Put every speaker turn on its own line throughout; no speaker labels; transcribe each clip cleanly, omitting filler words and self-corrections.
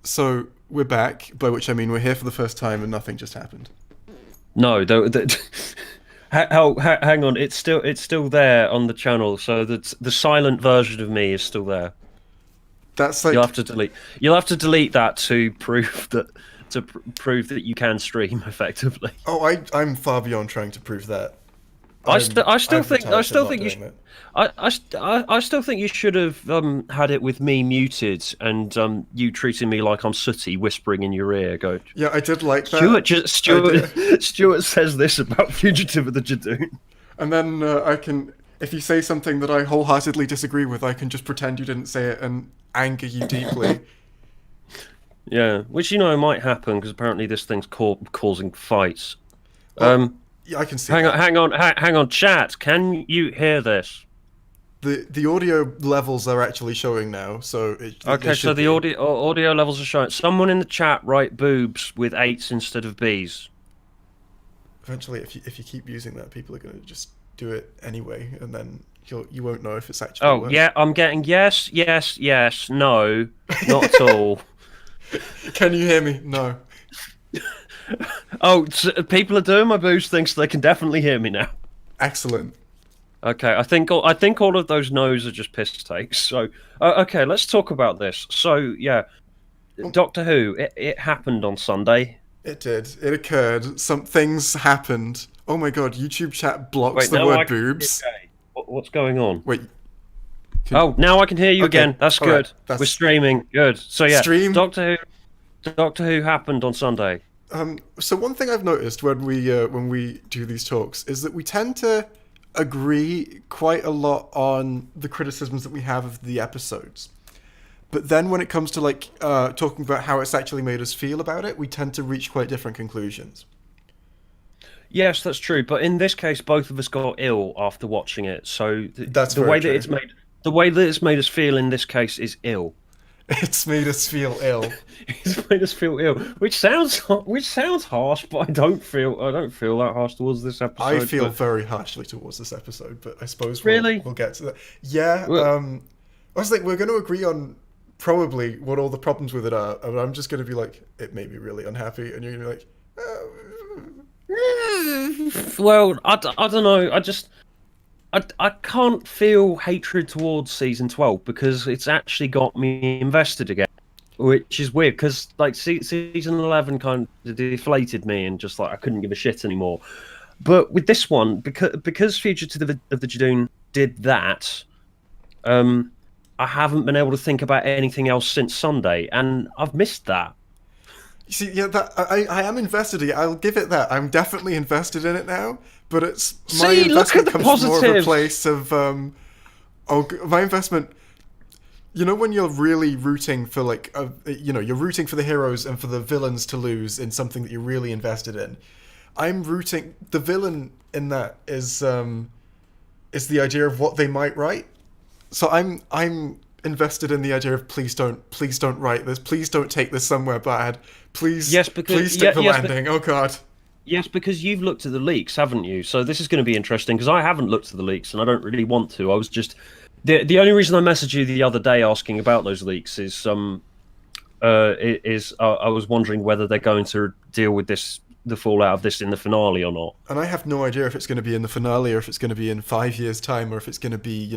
So we're back, by which I mean we're here for the first time and nothing just happened.
No, hang on. It's still there on the channel. So the silent version of me is still there.
That's
You'll
like,
have to delete. You'll have to delete that to prove that you can stream effectively.
oh, I'm far beyond trying to prove that.
I still
I've
think I
retired from
still
not
think you
doing
sh
that.
I still think you should have had it with me muted and you treating me like I'm sooty, whispering in your ear. Go,
Yeah, I did like that. I
Stuart
did,
Stuart says this about Fugitive of the Judoon.
and then I can, if you say something that I wholeheartedly disagree with, I can just pretend you didn't say it and anger you deeply.
Yeah, which might happen because apparently this thing's causing fights.
Well,
Um,
yeah, I can see
hang on,
that.
hang on, chat. Can you hear this?
The audio levels are actually showing now, so they
Okay, so
should
the
be.
audio levels are showing. Someone in the chat write boobs with eights instead of B's.
Eventually, if you keep using that, people are going to just do it anyway, and then you won't know if it's actually
Oh
worked.
yeah, I'm getting yes, yes, yes, no, not at all.
Can you hear me? No.
Oh, people are doing my boost thing, so they can definitely hear me now.
Excellent.
Okay, I think all of those no's are just piss takes. So okay, let's talk about this. So yeah,
Well,
Doctor Who, it happened on Sunday.
it did. It occurred. Some things happened. Oh my god, YouTube chat blocks
Wait,
the
now
word
I can hear you.
boobs.
Okay. What's going on?
Wait,
Oh, now I can hear you
okay,
again. That's
alright.
good. We're
That's
streaming. Good. So yeah,
stream.
Doctor Who happened on Sunday.
So one thing I've noticed when we do these talks is that we tend to agree quite a lot on the criticisms that we have of the episodes. But then when it comes to like talking about how it's actually made us feel about it, we tend to reach quite different conclusions.
Yes, that's true. But in this case, both of us got ill after watching it. So
That's
the
very
way that
true.
the way that it's made us feel in this case is ill.
It's made us feel ill.
It's made us feel ill, which sounds harsh, but I don't feel that harsh towards this
I
episode.
feel
But
very harshly towards this episode, but I suppose
really,
we'll get to that. Yeah,
well,
I was like, we're going to agree on probably what all the problems with it are, and I'm just going to be like, it made me really unhappy, and you're going to be like,
I don't know. I can't feel hatred towards season 12 because it's actually got me invested again, which is weird because like season 11 kind of deflated me and just like I couldn't give a shit anymore. But with this one, because Fugitive of the Judoon did that, um, I haven't been able to think about anything else since Sunday, and I've missed that.
you see, yeah, that I am invested in it. I'll give it that. I'm definitely invested in it now, but it's my
See, look at
investment
the
comes from more of a
positive.
place of my investment. You know when you're really rooting for like you're rooting for the heroes and for the villains to lose in something that you're really invested in. I'm rooting the villain in that is the idea of what they might write. So I'm invested in the idea of please don't write this. Please don't take this somewhere bad.
Yes, because
Please stick the
yes,
landing. Oh god.
yes, because you've looked at the leaks, haven't you? So this is going to be interesting because I haven't looked at the leaks and I don't really want to. I was just the only reason I messaged you the other day asking about those leaks is I was wondering whether they're going to deal with the fallout of this in the finale or not.
And I have no idea if it's going to be in the finale or if it's going to be in 5 years' time or if it's going to be,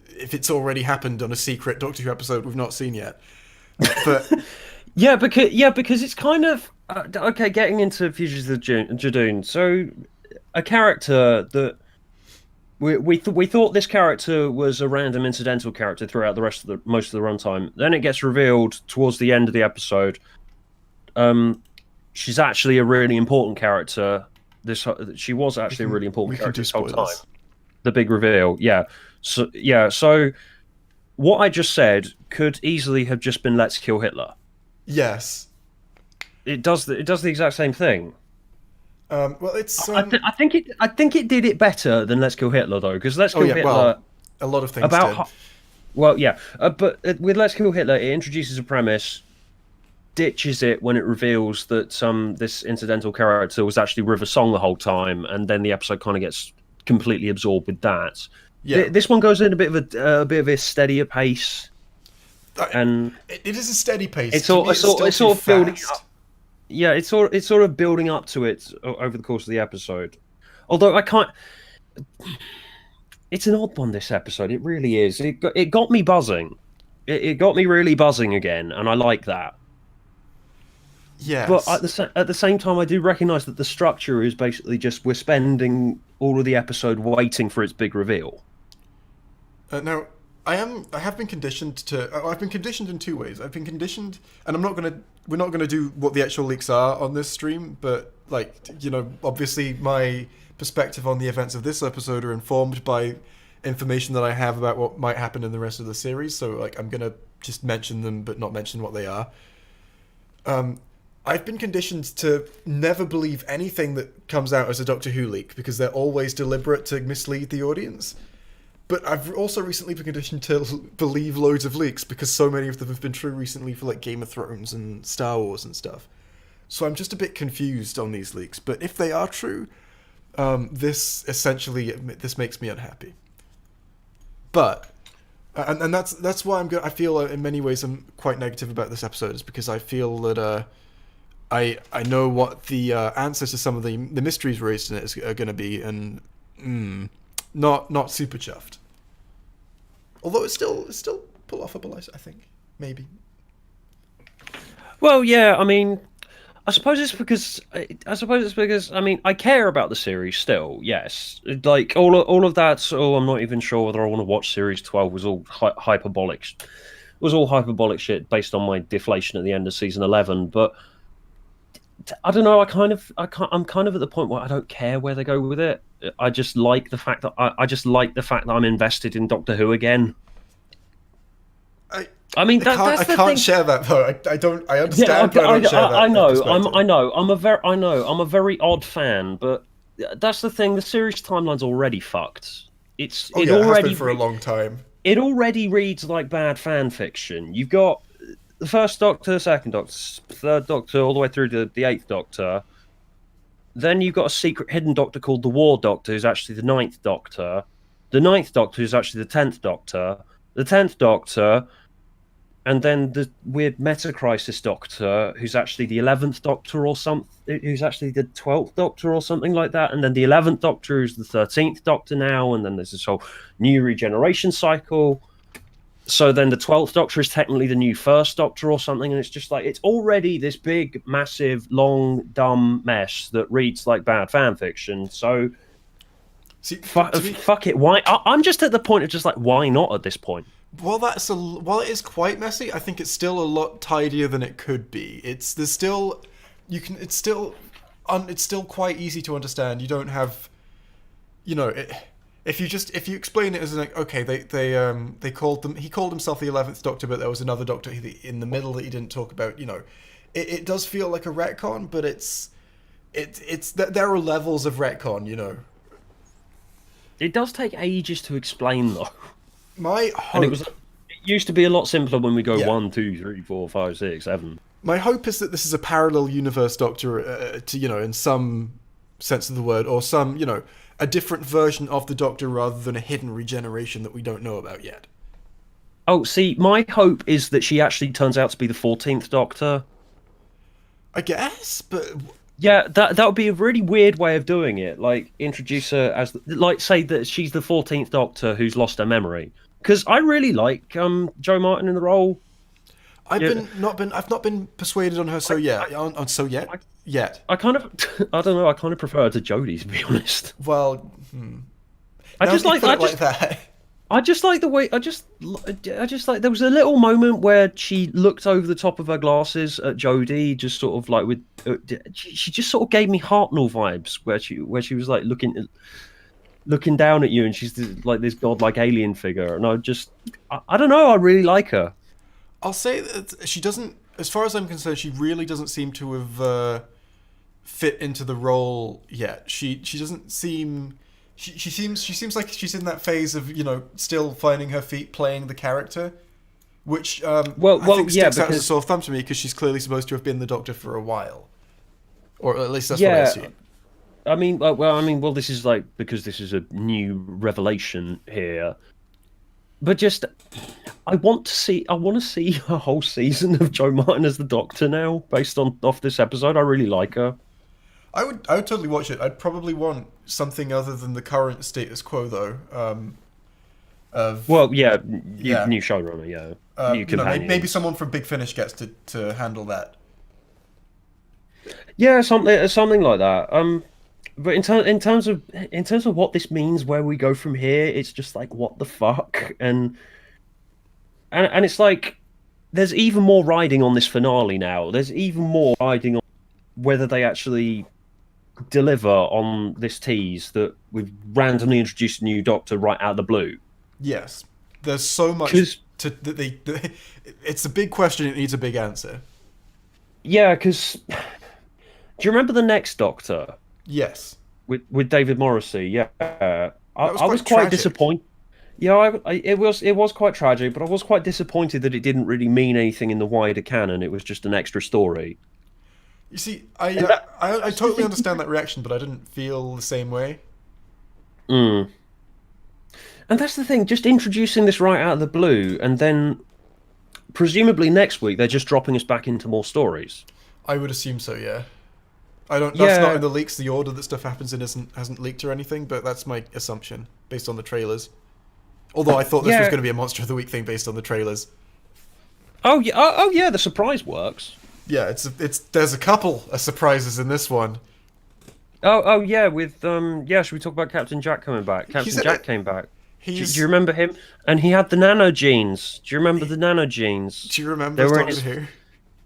if it's already happened on a secret Doctor Who episode we've not seen yet. But
Yeah, because it's kind of okay. Getting into Fugitive of the Judoon, so a character that we thought this character was a random incidental character throughout the rest of the most of the runtime. Then it gets revealed towards the end of the episode. Um, she's actually a really important character. She was
we
actually a
can
really
we
important
can
character
do
this whole time.
spoilers.
The big reveal, yeah. So what I just said could easily have just been "Let's kill Hitler."
Yes.
It does the exact same thing.
Well, it's
I think it did it better than Let's Kill Hitler though, because Let's
oh
Kill
yeah.
Hitler
Well, a lot of things
about
did.
well yeah, but with Let's Kill Hitler it introduces a premise, ditches it when it reveals that this incidental character was actually River Song the whole time, and then the episode kind of gets completely absorbed with that.
Yeah.
This one goes in a bit of a steadier pace.
I,
and
it is a steady pace.
it's
To
all
me, it's still
it's
too
sort of building
fast.
up. Yeah, it's sort of building up to it over the course of the episode. Although I can't. It's an odd one, this episode. It really is. It got me buzzing. It got me really buzzing again, and I like that. But
Yes.
at the same time, I do recognise that the structure is basically just we're spending all of the episode waiting for its big reveal.
Now, I have been conditioned to. I've been conditioned in two ways. I've been conditioned, and I'm not gonna. We're not gonna do what the actual leaks are on this stream, but like obviously my perspective on the events of this episode are informed by information that I have about what might happen in the rest of the series. So like I'm gonna just mention them, but not mention what they are. I've been conditioned to never believe anything that comes out as a Doctor Who leak because they're always deliberate to mislead the audience. But I've also recently been conditioned to believe loads of leaks because so many of them have been true recently for like Game of Thrones and Star Wars and stuff. So I'm just a bit confused on these leaks. But if they are true, this makes me unhappy. But and that's why I feel in many ways I'm quite negative about this episode is because I feel that I know what the answers to some of the mysteries raised in it are going to be, and not super chuffed. Although it's still pull offable, I think maybe.
Well, yeah, I mean, I suppose it's because I mean I care about the series still. Yes, like all of that. So I'm not even sure whether I want to watch series 12. Was all hyperbolic. Was all hyperbolic shit based on my deflation at the end of season 11. But I don't know. I'm kind of at the point where I don't care where they go with it. I just like the fact that I just like the fact that I'm invested in Doctor Who again.
I
I mean,
I
that's the
can't
thing.
share that though. I don't. I
Yeah,
understand, but I don't share
I
that
know.
perspective.
I'm a very odd fan, but that's the thing. The series timeline's already fucked.
Oh
It
yeah, it has been
already
for a long time.
it already reads like bad fan fiction. You've got the first Doctor, second Doctor, third Doctor, all the way through to the eighth Doctor. Then you've got a secret hidden Doctor called the War Doctor, who's actually the ninth Doctor. The ninth Doctor, who's actually the 10th Doctor. The 10th Doctor, and then the weird Meta Crisis Doctor, who's actually the 11th Doctor or something, who's actually the 12th Doctor or something like that. And then the 11th Doctor, who's the 13th Doctor now. And then there's this whole new regeneration cycle. So then the 12th Doctor is technically the new first Doctor or something. And it's just like, it's already this big, massive, long, dumb mess that reads like bad fan fiction. So
See, to me,
fuck it. Why? I'm just at the point of just like, why not at this point?
while it is quite messy, I think it's still a lot tidier than it could be. There's still it's still quite easy to understand. You don't have, if you explain it as like, okay, they called them, he called himself the 11th Doctor, but there was another Doctor in the middle that he didn't talk about. It does feel like a retcon, but there are levels of retcon.
It does take ages to explain though,
My
and
hope,
it used to be a lot simpler when we go
Yeah.
1, 2, 3, 4, 5, 6, 7.
my hope is that this is a parallel universe Doctor, to in some sense of the word, or some a different version of the Doctor rather than a hidden regeneration that we don't know about yet.
Oh, see, my hope is that she actually turns out to be the 14th Doctor.
I guess, but
Yeah, that would be a really weird way of doing it. Like introduce her as like say that she's the 14th Doctor who's lost her memory. Because I really like Joe Martin in the role. Yeah,
I've not been persuaded on her so yet. On so yet
I,
yet.
I kind of I don't know. I kind of prefer her to Jodie, to be honest.
Well,
I
now
just
that you
like
put
I
it like
just
that.
I just like the way I just like there was a little moment where she looked over the top of her glasses at Jodie, just sort of like with she just sort of gave me Hartnell vibes where she was like looking down at you and she's like this godlike alien figure, and I don't know, I really like her.
I'll say that she doesn't, as far as I'm concerned, she really doesn't seem to have fit into the role yet. She doesn't seem. She seems like she's in that phase of still finding her feet, playing the character, which I think
Yeah,
sticks out as a
because
sore thumb to me because she's clearly supposed to have been the Doctor for a while, or at least that's what I
yeah,
assume.
well, this is like because this is a new revelation here. but just I want to see a whole season of Joe Martin as the Doctor now, based on off this episode. I really like her.
I would totally watch it. I'd probably want something other than the current status quo, though. Of
Well, yeah,
yeah,
new showrunner, yeah, new
maybe
companions.
someone from Big Finish gets to handle that.
Yeah, something like that. But in terms of what this means, where we go from here, it's just like what the fuck, and it's like there's even more riding on this finale now. There's even more riding on whether they actually deliver on this tease that we've randomly introduced a new Doctor right out of the blue.
Yes, there's so much
Because
that it's a big question. It needs a big answer.
yeah, because do you remember the next Doctor
Yes,
with David Morrissey? Yeah,
that was
I was
quite
quite
tragic.
disappointed. Yeah, it was quite tragic, but I was quite disappointed that it didn't really mean anything in the wider canon. It was just an extra story.
You see,
And that,
I
that's the
totally
thing.
understand that reaction, but I didn't feel the same way.
Mm. And that's the thing, just introducing this right out of the blue, and then presumably next week they're just dropping us back into more stories.
I would assume so. Yeah, I don't. That's not in
Yeah,
the leaks. The order that stuff happens in isn't hasn't leaked or anything, but that's my assumption based on the trailers. Although I thought this was
yeah.
going to be a Monster of the Week thing based on the trailers.
Oh yeah, the surprise works.
Yeah, it's there's a couple of surprises in this one.
Oh yeah, with yeah, should we talk about Captain Jack coming back?
He's
Captain
in
Jack
it.
came back. Do you
He's.
remember him? And he had the nano genes. Do you remember the nano genes?
Do you remember
They
as
were in
Doctor
his
Who?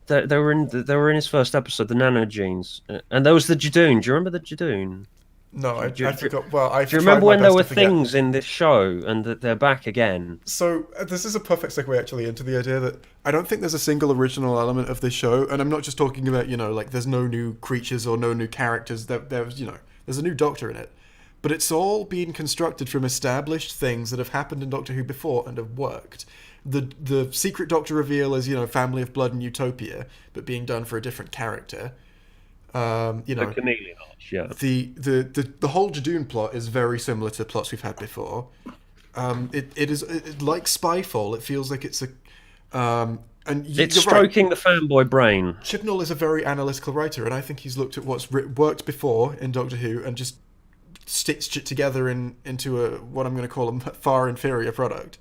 they were in his first episode, the nano genes. And there was the Judoon. Do you remember the Judoon?
No,
Do,
I
do, do,
forgot. Well, I've
do you
tried
remember
my
when there
best
were
to forget.
things in this show and that they're back again?
So this is a perfect segue actually into the idea that I don't think there's a single original element of this show, and I'm not just talking about like there's no new creatures or no new characters. There's there's a new Doctor in it, but it's all been constructed from established things that have happened in Doctor Who before and have worked. The secret Doctor reveal is Family of Blood and Utopia, but being done for a different character. You
The
know
chameleon arch, yeah.
the whole Judoon plot is very similar to plots we've had before. It like Spyfall. It feels like it's a and
It's
you're right.
stroking the fanboy brain.
Chibnall is a very analytical writer, and I think he's looked at what's worked before in Doctor Who and just stitched it together into a what I'm going to call a far inferior product.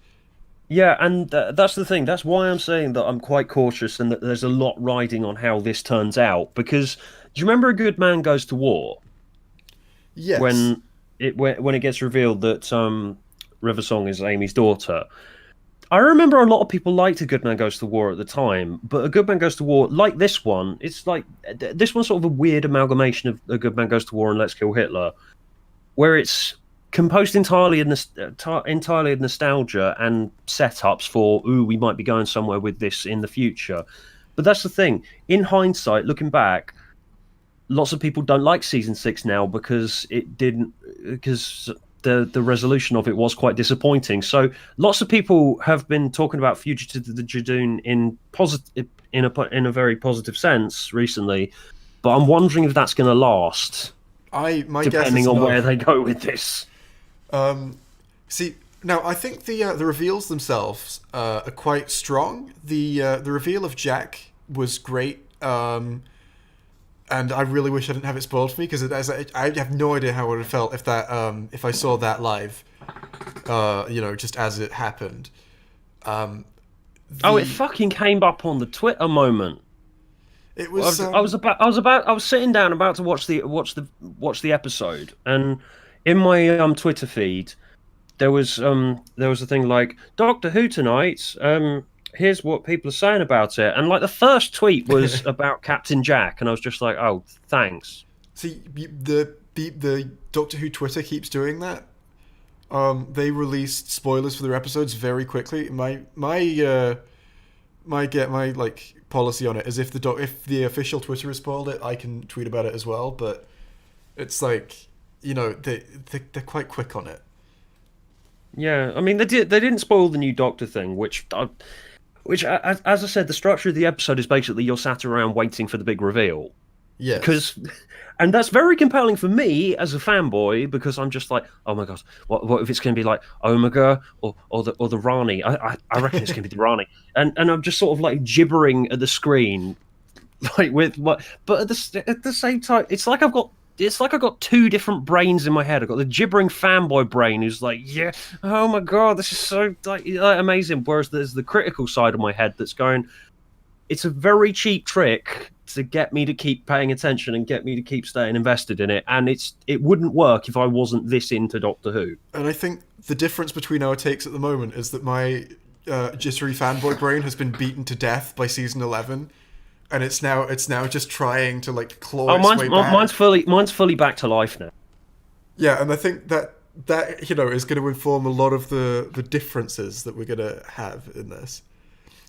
Yeah, and that's the thing. That's why I'm saying that I'm quite cautious and that there's a lot riding on how this turns out. Because do you remember A Good Man Goes to War
Yes,
when it gets revealed that River Song is Amy's daughter? I remember a lot of people liked A Good Man Goes to War at the time, but A Good Man Goes to War, like this one, it's like this one's sort of a weird amalgamation of A Good Man Goes to War and Let's Kill Hitler, where it's composed entirely of nostalgia and setups for ooh, we might be going somewhere with this in the future. But that's the thing. In hindsight, looking back, lots of people don't like season 6 now because it didn't because the resolution of it was quite disappointing. So lots of people have been talking about Fugitive to the Judoon in a very positive sense recently, but I'm wondering if that's going to last
I my guess
depending
is
on
no.
where they go with this.
See, now I think the reveals themselves are quite strong. The reveal of Jack was great, and I really wish I didn't have it spoiled for me because I have no idea how it would have felt if I saw that live, just as it happened. Um,
Oh, it
the
fucking came up on the Twitter moment.
it
I
was
was, I was about, I was sitting down about to watch the episode, and in my Twitter feed there was a thing like Doctor Who tonight. Here's what people are saying about it, and like the first tweet was about Captain Jack, and I was just like, oh, thanks.
see the Doctor Who Twitter keeps doing that. They released spoilers for their episodes very quickly. My like policy on it is if the official Twitter has spoiled it, I can tweet about it as well. But it's like they're quite quick on it.
Yeah, I mean they didn't spoil the new Doctor thing, which as I said, the structure of the episode is basically you're sat around waiting for the big reveal.
Yes.
because and that's very compelling for me as a fanboy because I'm just like, oh my god, what if it's going to be like Omega or the Rani? I reckon it's going to be the Rani, and I'm just sort of like gibbering at the screen, like with what, but at the same time, it's like I've got two different brains in my head. I've got the gibbering fanboy brain who's like, yeah, oh my god, this is so like amazing. Whereas there's the critical side of my head that's going, it's a very cheap trick to get me to keep paying attention and get me to keep staying invested in it, and it wouldn't work if I wasn't this into Doctor Who.
And I think the difference between our takes at the moment is that my jittery fanboy brain has been beaten to death by season 11, and it's now just trying to like claw
Oh,
its way back.
mine's fully back to life now.
Yeah, and I think that is going to inform a lot of the differences that we're going to have in this.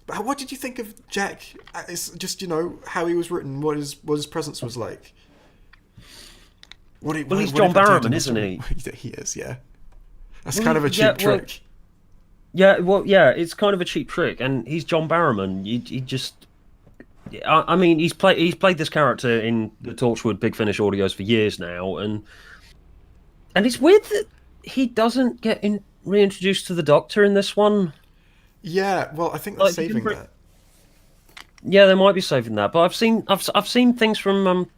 But what did you think of Jack? It's just how he was written, what his presence was like.
Well, he's John Barrowman, isn't he?
He is, yeah. That's
Well,
kind of a cheap trick.
Yeah, it's kind of a cheap trick, and he's John Barrowman. He just, I mean, he's played this character in the Torchwood Big Finish audios for years now, and it's weird that he doesn't get reintroduced to the Doctor in this one.
Yeah, well, I think they're
Like,
saving that.
Yeah, they might be saving that, but I've seen things from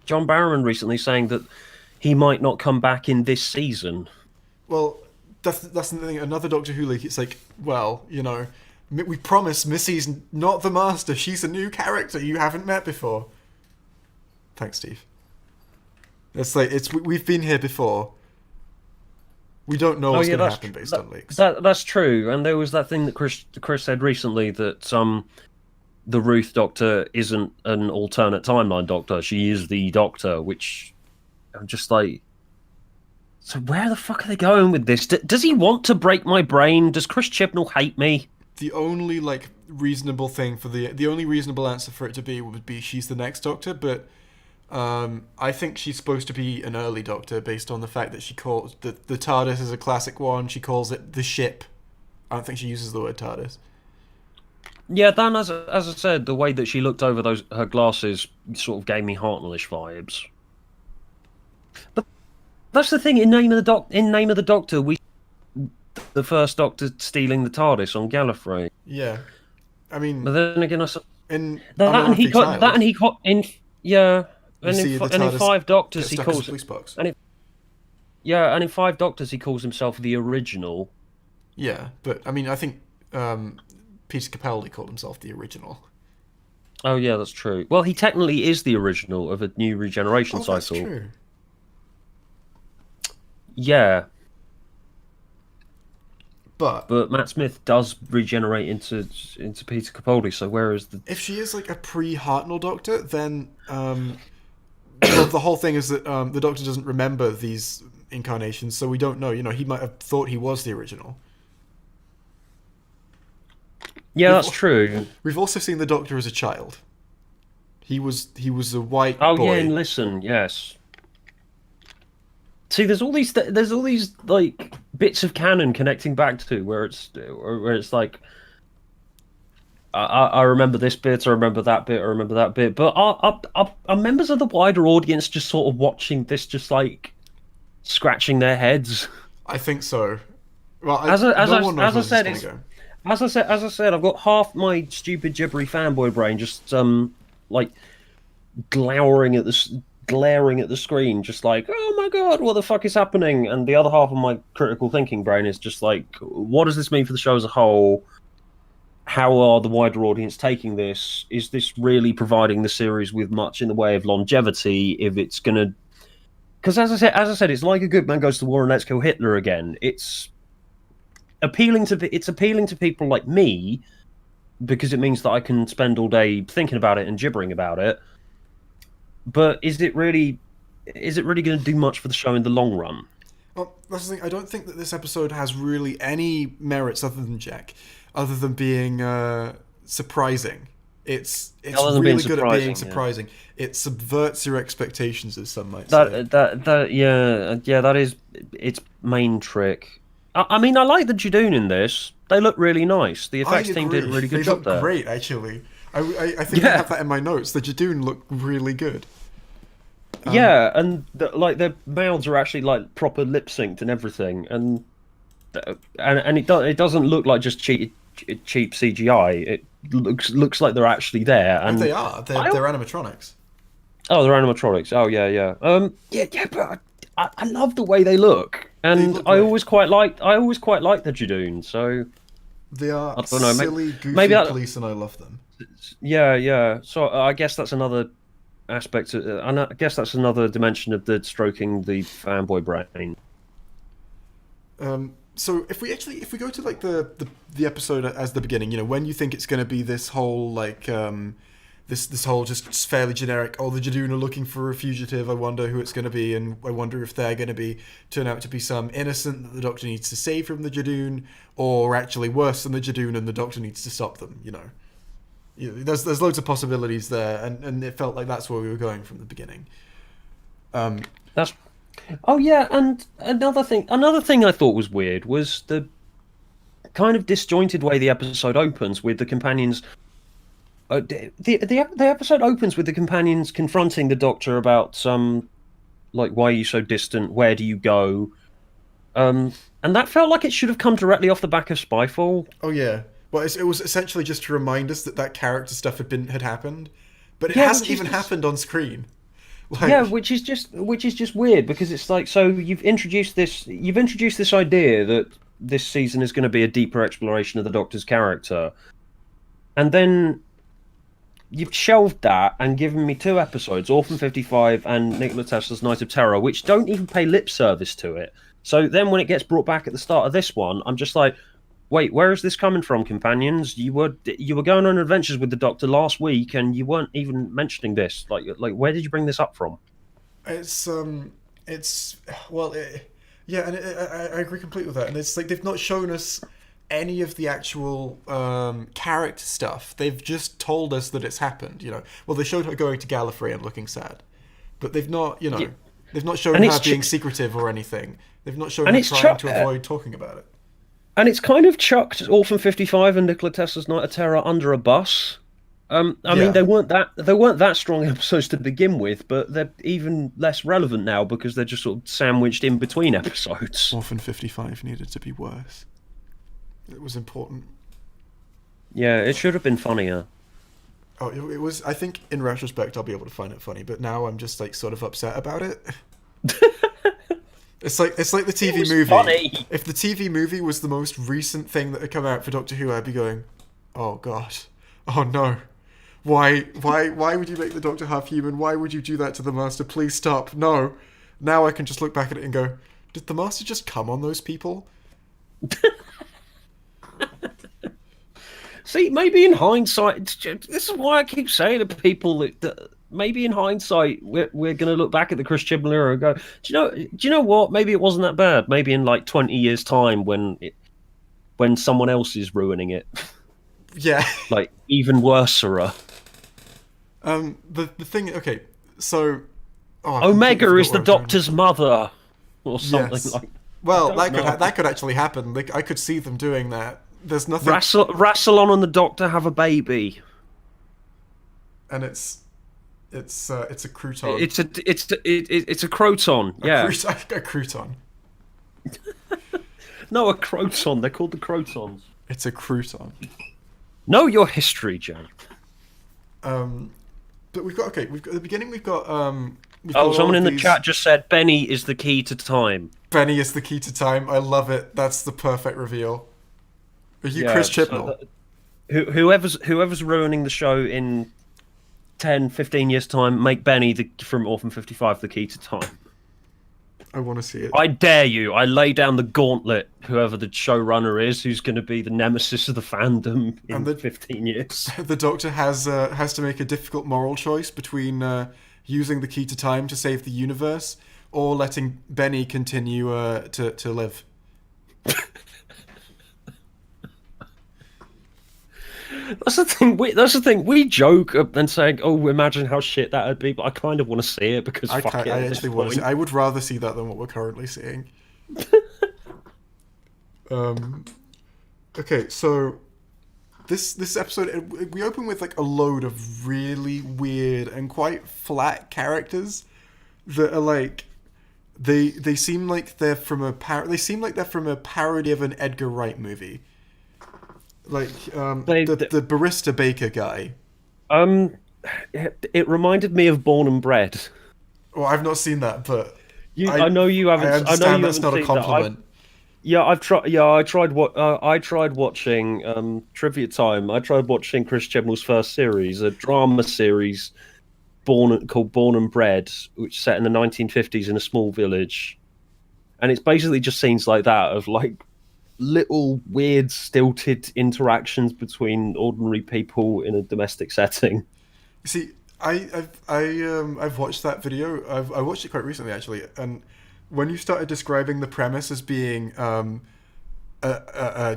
John Barrowman recently saying that he might not come back in this season.
Well, that's the thing. Another Doctor Who leak. It's like, well, we promise Missy's not the Master. She's a new character you haven't met before. Thanks, Steve. It's like we've been here before. We don't know what's going to happen based on leaks.
That's true, and there was that thing that Chris said recently that the Ruth Doctor isn't an alternate timeline Doctor. She is the Doctor, which I'm just like, so where the fuck are they going with this? Does he want to break my brain? Does Chris Chibnall hate me?
The only reasonable thing for the only reasonable answer for it to be would be she's the next Doctor, but I think she's supposed to be an early Doctor based on the fact that she calls the TARDIS is a classic one. She calls it the ship. I don't think she uses the word TARDIS.
Yeah, then as I said, the way that she looked over her glasses sort of gave me Hartnellish vibes. But that's the thing. In Name of the Doctor, we the first Doctor stealing the TARDIS on Gallifrey.
Yeah, I mean,
but then again,
in
and he got in yeah. And in Five Doctors, he calls and in Five Doctors, he calls himself the original.
Yeah, but I mean, I think Peter Capaldi called himself the original.
Oh yeah, that's true. Well, he technically is the original of a new regeneration cycle.
That's true.
Yeah,
but
Matt Smith does regenerate into Peter Capaldi. So where is the?
If she is like a pre-Hartnell Doctor, then well, the whole thing is that the Doctor doesn't remember these incarnations, so we don't know. He might have thought he was the original.
Yeah, that's true.
We've also seen the Doctor as a child. He was a white boy.
Oh yeah, and listen, yes. See, there's all these like bits of canon connecting back to where it's like, I remember this bit, I remember that bit, I remember that bit. But are members of the wider audience just sort of watching this, just like scratching their heads?
I think so. Well,
as I said, I've got half my stupid gibbery fanboy brain just like glaring at the screen, just like, oh my god, what the fuck is happening? And the other half of my critical thinking brain is just like, what does this mean for the show as a whole? How are the wider audience taking this? Is this really providing the series with much in the way of longevity? If it's gonna, because as I said, it's like a good man goes to war and let's kill Hitler again. It's appealing to people like me because it means that I can spend all day thinking about it and gibbering about it. But is it really going to do much for the show in the long run?
Well, that's the thing. I don't think that this episode has really any merits other than Jack, other than being surprising. It's really good at being surprising. Yeah. It subverts your expectations, as some might say.
That is its main trick. I mean, I like the Judoon in this. They look really nice. The
I
effects team did a
agree.
really good
They
job
look
there.
great, actually. I think I
Yeah,
have that in my notes. The Jadoon look really good. Um,
yeah, and like their mouths are actually like proper lip synced and everything, and it doesn't look like just cheap CGI. It looks like they're actually there,
oh, they
and
are.
I
They're animatronics.
oh, they're animatronics. Oh yeah, yeah. Yeah, but I love the way they look,
They
and
look great.
I always quite liked the Judoon. So
They are
I don't know,
silly,
maybe
goofy
that
police, and I love them.
yeah, yeah. So I guess that's another aspect. I guess that's another dimension of the stroking the fanboy brain.
So if we go to like the episode as the beginning, when you think it's going to be this whole like this whole just fairly generic. Oh, the Judoon are looking for a fugitive. I wonder who it's going to be, and I wonder if they're going to be turn out to be some innocent that the Doctor needs to save from the Judoon, or actually worse than the Judoon, and the Doctor needs to stop them. There's loads of possibilities there, and it felt like that's where we were going from the beginning.
That's oh yeah, and another thing I thought was weird was the kind of disjointed way the episode opens with the companions. The episode opens with the companions confronting the Doctor about some like why are you so distant? Where do you go? And that felt like it should have come directly off the back of Spyfall.
Oh yeah. Well, it was essentially just to remind us that that character stuff had happened, but it
Yeah,
hasn't
which is
even
just
happened on screen.
yeah,
Like,
which is just weird because it's like so you've introduced this idea that this season is going to be a deeper exploration of the Doctor's character, and then you've shelved that and given me two episodes, Orphan 55 and Nikola Tesla's Night of Terror, which don't even pay lip service to it. So then when it gets brought back at the start of this one, I'm just like, wait, where is this coming from, companions? You were going on adventures with the Doctor last week and you weren't even mentioning this. Like where did you bring this up from?
it's it's well, yeah, and I agree completely with that. And it's like they've not shown us any of the actual character stuff. They've just told us that it's happened. Well, they showed her going to Gallifrey and looking sad, but they've not,
Yeah.
they've not shown
And
her
it's
being
ch-
secretive or anything. They've not shown
and
her
it's
trying
chuck
to avoid talking about it.
and it's kind of chucked Orphan 55 and Nikola Tesla's Night of Terror under a bus. I mean,
Yeah.
they weren't that strong episodes to begin with, but they're even less relevant now because they're just sort of sandwiched in between episodes.
Orphan 55 needed to be worse. It was important.
Yeah, it should have been funnier.
Oh, it was. I think in retrospect, I'll be able to find it funny, but now I'm just like sort of upset about it. It's like the
It
TV
was
movie.
funny.
If the TV movie was the most recent thing that had come out for Doctor Who, I'd be going, "Oh God, oh no, why would you make the Doctor half human? Why would you do that to the Master? Please stop, no." Now I can just look back at it and go, "Did the Master just come on those people?"
See, maybe in hindsight, this is why I keep saying to people that maybe in hindsight we're going to look back at the Chris Chibnall era and go, do you know what? Maybe it wasn't that bad. Maybe in like 20 years' time when someone else is ruining it,
Yeah.
like even worse.
The thing. Okay, so. Oh, I completely
Omega
forgot
is
where
the
I was going.
Doctor's mother, or something
Yes.
like. I
Well,
don't know.
that could actually happen. Like, I could see them doing that. There's nothing,
Rassilon and the Doctor have a baby.
and it's a crouton.
It's a croton. Yeah.
A crouton.
No, a croton. They're called the crotons.
It's a crouton.
Know your history, Jay.
But we've got at the beginning. We've got
Oh,
all
someone
of
in the
these-
chat just said Benny is the key to time.
Benny is the key to time. I love it. That's the perfect reveal. Are you
Yeah,
Chris
so
Chibnall?
whoever's ruining the show in 10, 15 years' time, make Benny from Orphan 55 the key to time.
I want to see it.
I dare you. I lay down the gauntlet, whoever the showrunner is, who's going to be the nemesis of the fandom in
And the-
15 years.
The Doctor has to make a difficult moral choice between using the key to time to save the universe or letting Benny continue to live.
That's the thing. We joke and saying, "Oh, imagine how shit that would be," but I kind of want to see it because fuck it.
I
At this
actually want to see.
point.
I would rather see that than what we're currently seeing. Um, okay, so this episode we open with like a load of really weird and quite flat characters that are like they seem like they're from they seem like they're from a parody of an Edgar Wright movie. Like
They,
the barista baker guy.
um, it reminded me of Born and Bred.
Well, I've not seen that, but
I know you
I
haven't. I know
understand
you
that's
haven't
not a
seen that.
compliment.
Yeah, I've tried. Yeah, I tried. What I tried watching Trivia Time. I tried watching Chris Chibnall's first series, a drama series called Born and Bred, which is set in the 1950s in a small village, and it's basically just scenes like that of like little weird stilted interactions between ordinary people in a domestic setting.
See, I've watched that video. I watched it quite recently actually, and when you started describing the premise as being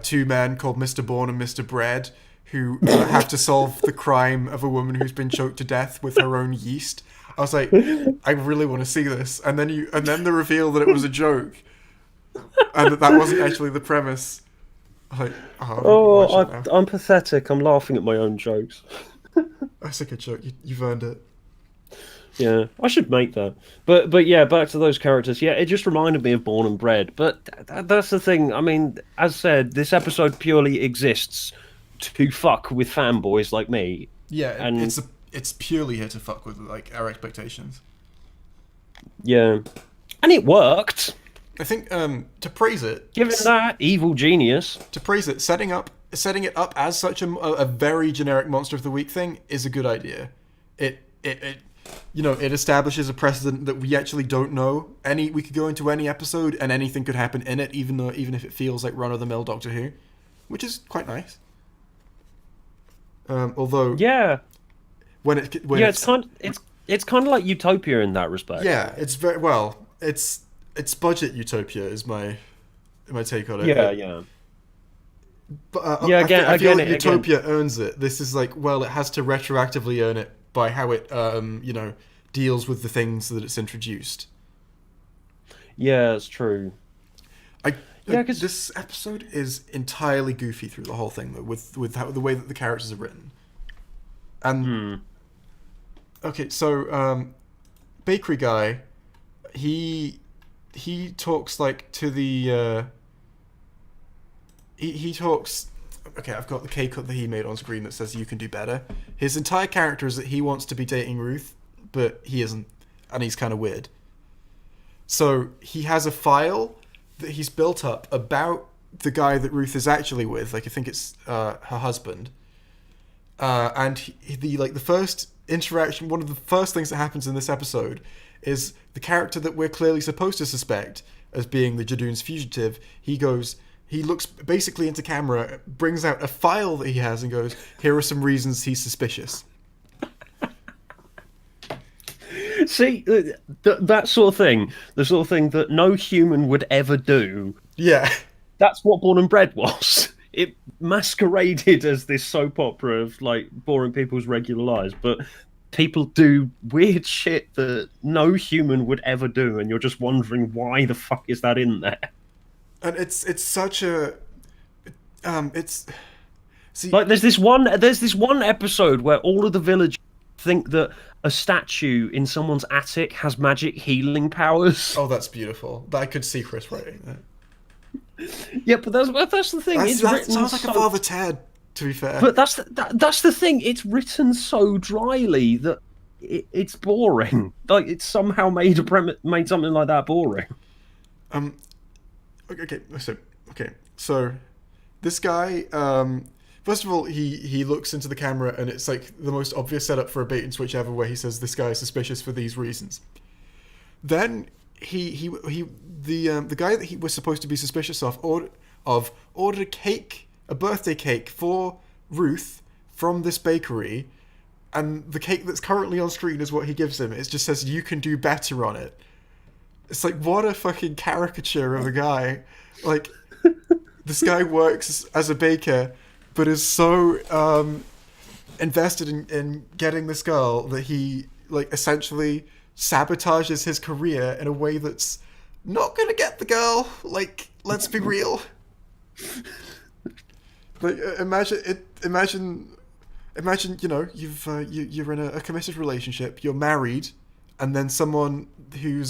two men called Mr. Bourne and Mr. Bread who have to solve the crime of a woman who's been choked to death with her own yeast, I was like, I really want to see this. And then the reveal that it was a joke, and that wasn't actually the premise. Like,
I'm pathetic. I'm laughing at my own jokes.
That's a good joke. You've earned it.
Yeah, I should make that. But yeah, back to those characters. Yeah, it just reminded me of Born and Bred. But that's the thing. I mean, as said, this episode purely exists to fuck with fanboys like me.
Yeah,
and
it's purely here to fuck with like our expectations.
Yeah, and it worked.
I think to praise it,
given that evil genius,
to praise it, setting it up as such a very generic monster of the week thing is a good idea. It it establishes a precedent that we actually don't know. We could go into any episode and anything could happen in it, even if it feels like run of the mill Doctor Who, which is quite nice. Although
it's kind of like Utopia in that respect.
Yeah, it's very well. It's budget Utopia is my take on it.
Yeah.
But I feel like Utopia earns it. This is like, well, it has to retroactively earn it by how it deals with the things that it's introduced.
Yeah, it's true.
Because this episode is entirely goofy through the whole thing, though, with the way that the characters are written. And okay, so bakery guy, he talks like to the he talks. Okay, I've got the cake that he made on screen that says you can do better. His entire character is that he wants to be dating Ruth, but he isn't, and he's kind of weird. So he has a file that he's built up about the guy that Ruth is actually with. Like, I think it's her husband. And the first interaction, one of the first things that happens in this episode is the character that we're clearly supposed to suspect as being the Judoon's fugitive. He looks basically into camera, brings out a file that he has and goes, here are some reasons he's suspicious.
See, that sort of thing, the sort of thing that no human would ever do.
Yeah.
That's what Born and Bred was. It masqueraded as this soap opera of, like, boring people's regular lives, but people do weird shit that no human would ever do, and you're just wondering why the fuck is that in there?
And it's such a
like there's this one episode where all of the villagers think that a statue in someone's attic has magic healing powers.
Oh, that's beautiful. I could see Chris writing that.
Yeah, but that's the thing.
That sounds like a Father Ted, to be fair.
But that's the thing. It's written so dryly that it's boring. Like, it's somehow made something like that boring.
So this guy, first of all, he looks into the camera and it's like the most obvious setup for a bait and switch ever, where he says this guy is suspicious for these reasons. Then the guy that he was supposed to be suspicious of ordered a birthday cake for Ruth from this bakery, and the cake that's currently on screen is what he gives him. It just says you can do better on it. It's like, what a fucking caricature of a guy. Like, this guy works as a baker, but is so invested in getting this girl that he, like, essentially sabotages his career in a way that's not gonna get the girl. Like, let's be real. Like imagine it. Imagine you're in a committed relationship. You're married, and then someone who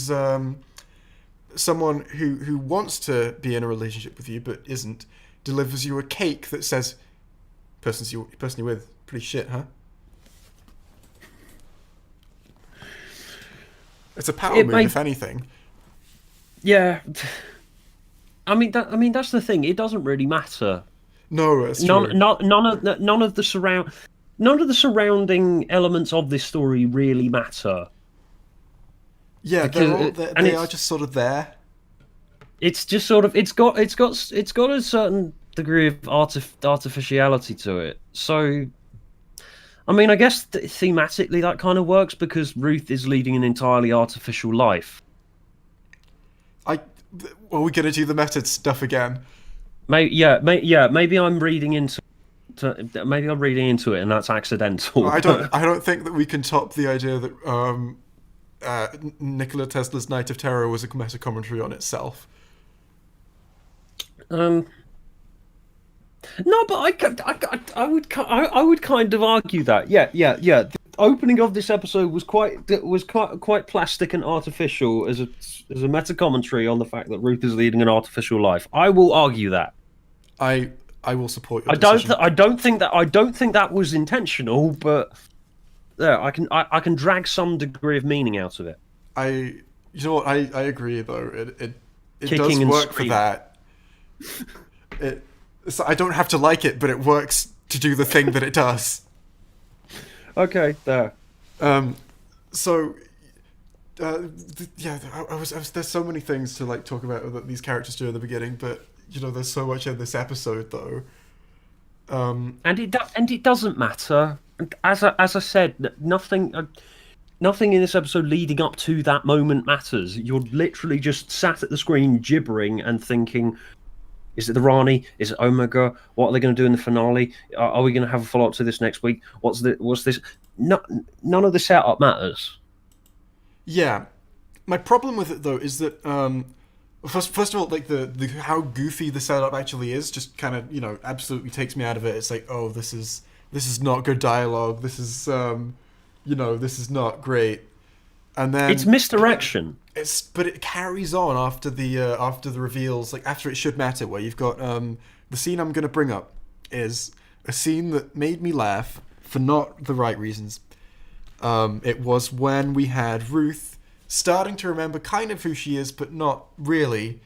wants to be in a relationship with you but isn't delivers you a cake that says person you're with pretty shit, huh? It's a power
It
move,
may,
if anything.
yeah. I mean that's the thing. It doesn't really matter.
No, that's true.
None of the surrounding elements of this story really matter
Yeah,
because and
they are just sort of there.
it's just sort of it's got a certain degree of artificiality to it. So I mean, I guess thematically that kind of works because Ruth is leading an entirely artificial life.
I Are we gonna do the method stuff again?
Maybe I'm reading into maybe I'm reading into it, and that's accidental.
I don't think that we can top the idea that Nikola Tesla's Night of Terror was a meta commentary on itself.
um, no, but I would kind of argue that yeah. The opening of this episode was quite plastic and artificial as a meta commentary on the fact that Ruth is leading an artificial life. I will argue that.
I I will support your decision.
I don't think that was intentional, but yeah, I can drag some degree of meaning out of it.
You know what, I agree though. It does
Kicking and
work for
screaming.
that. So I don't have to like it, but it works to do the thing that it does.
Okay, there.
So yeah, I was there's so many things to like talk about that these characters do in the beginning, but you know there's so much in this episode though.
And it doesn't matter. As I said, nothing in this episode leading up to that moment matters. You're literally just sat at the screen gibbering and thinking, is it the Rani? Is it Omega? What are they going to do in the finale? Are we going to have a follow up to this next week? What's this? No, none of the setup matters.
Yeah, my problem with it though is that first of all, like the how goofy the setup actually is, just kind of absolutely takes me out of it. It's like, oh, this is not good dialogue. This is this is not great. And then
It's misdirection.
but it carries on after the reveals, like after it should matter, where you've got the scene I'm going to bring up is a scene that made me laugh for not the right reasons. It was when we had Ruth starting to remember kind of who she is, but not really,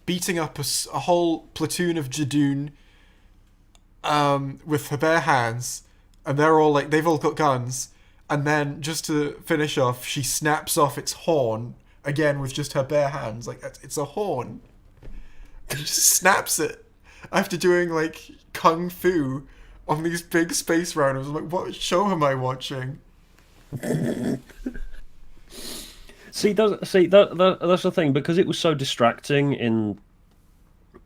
beating up a whole platoon of Judoon with her bare hands, and they're all like, they've all got guns. And then, just to finish off, she snaps off its horn again with just her bare hands. Like, it's a horn. And she snaps it after doing, like, kung fu on these big space rounders. I'm like, what show am I watching?
See, that's the thing, because it was so distracting in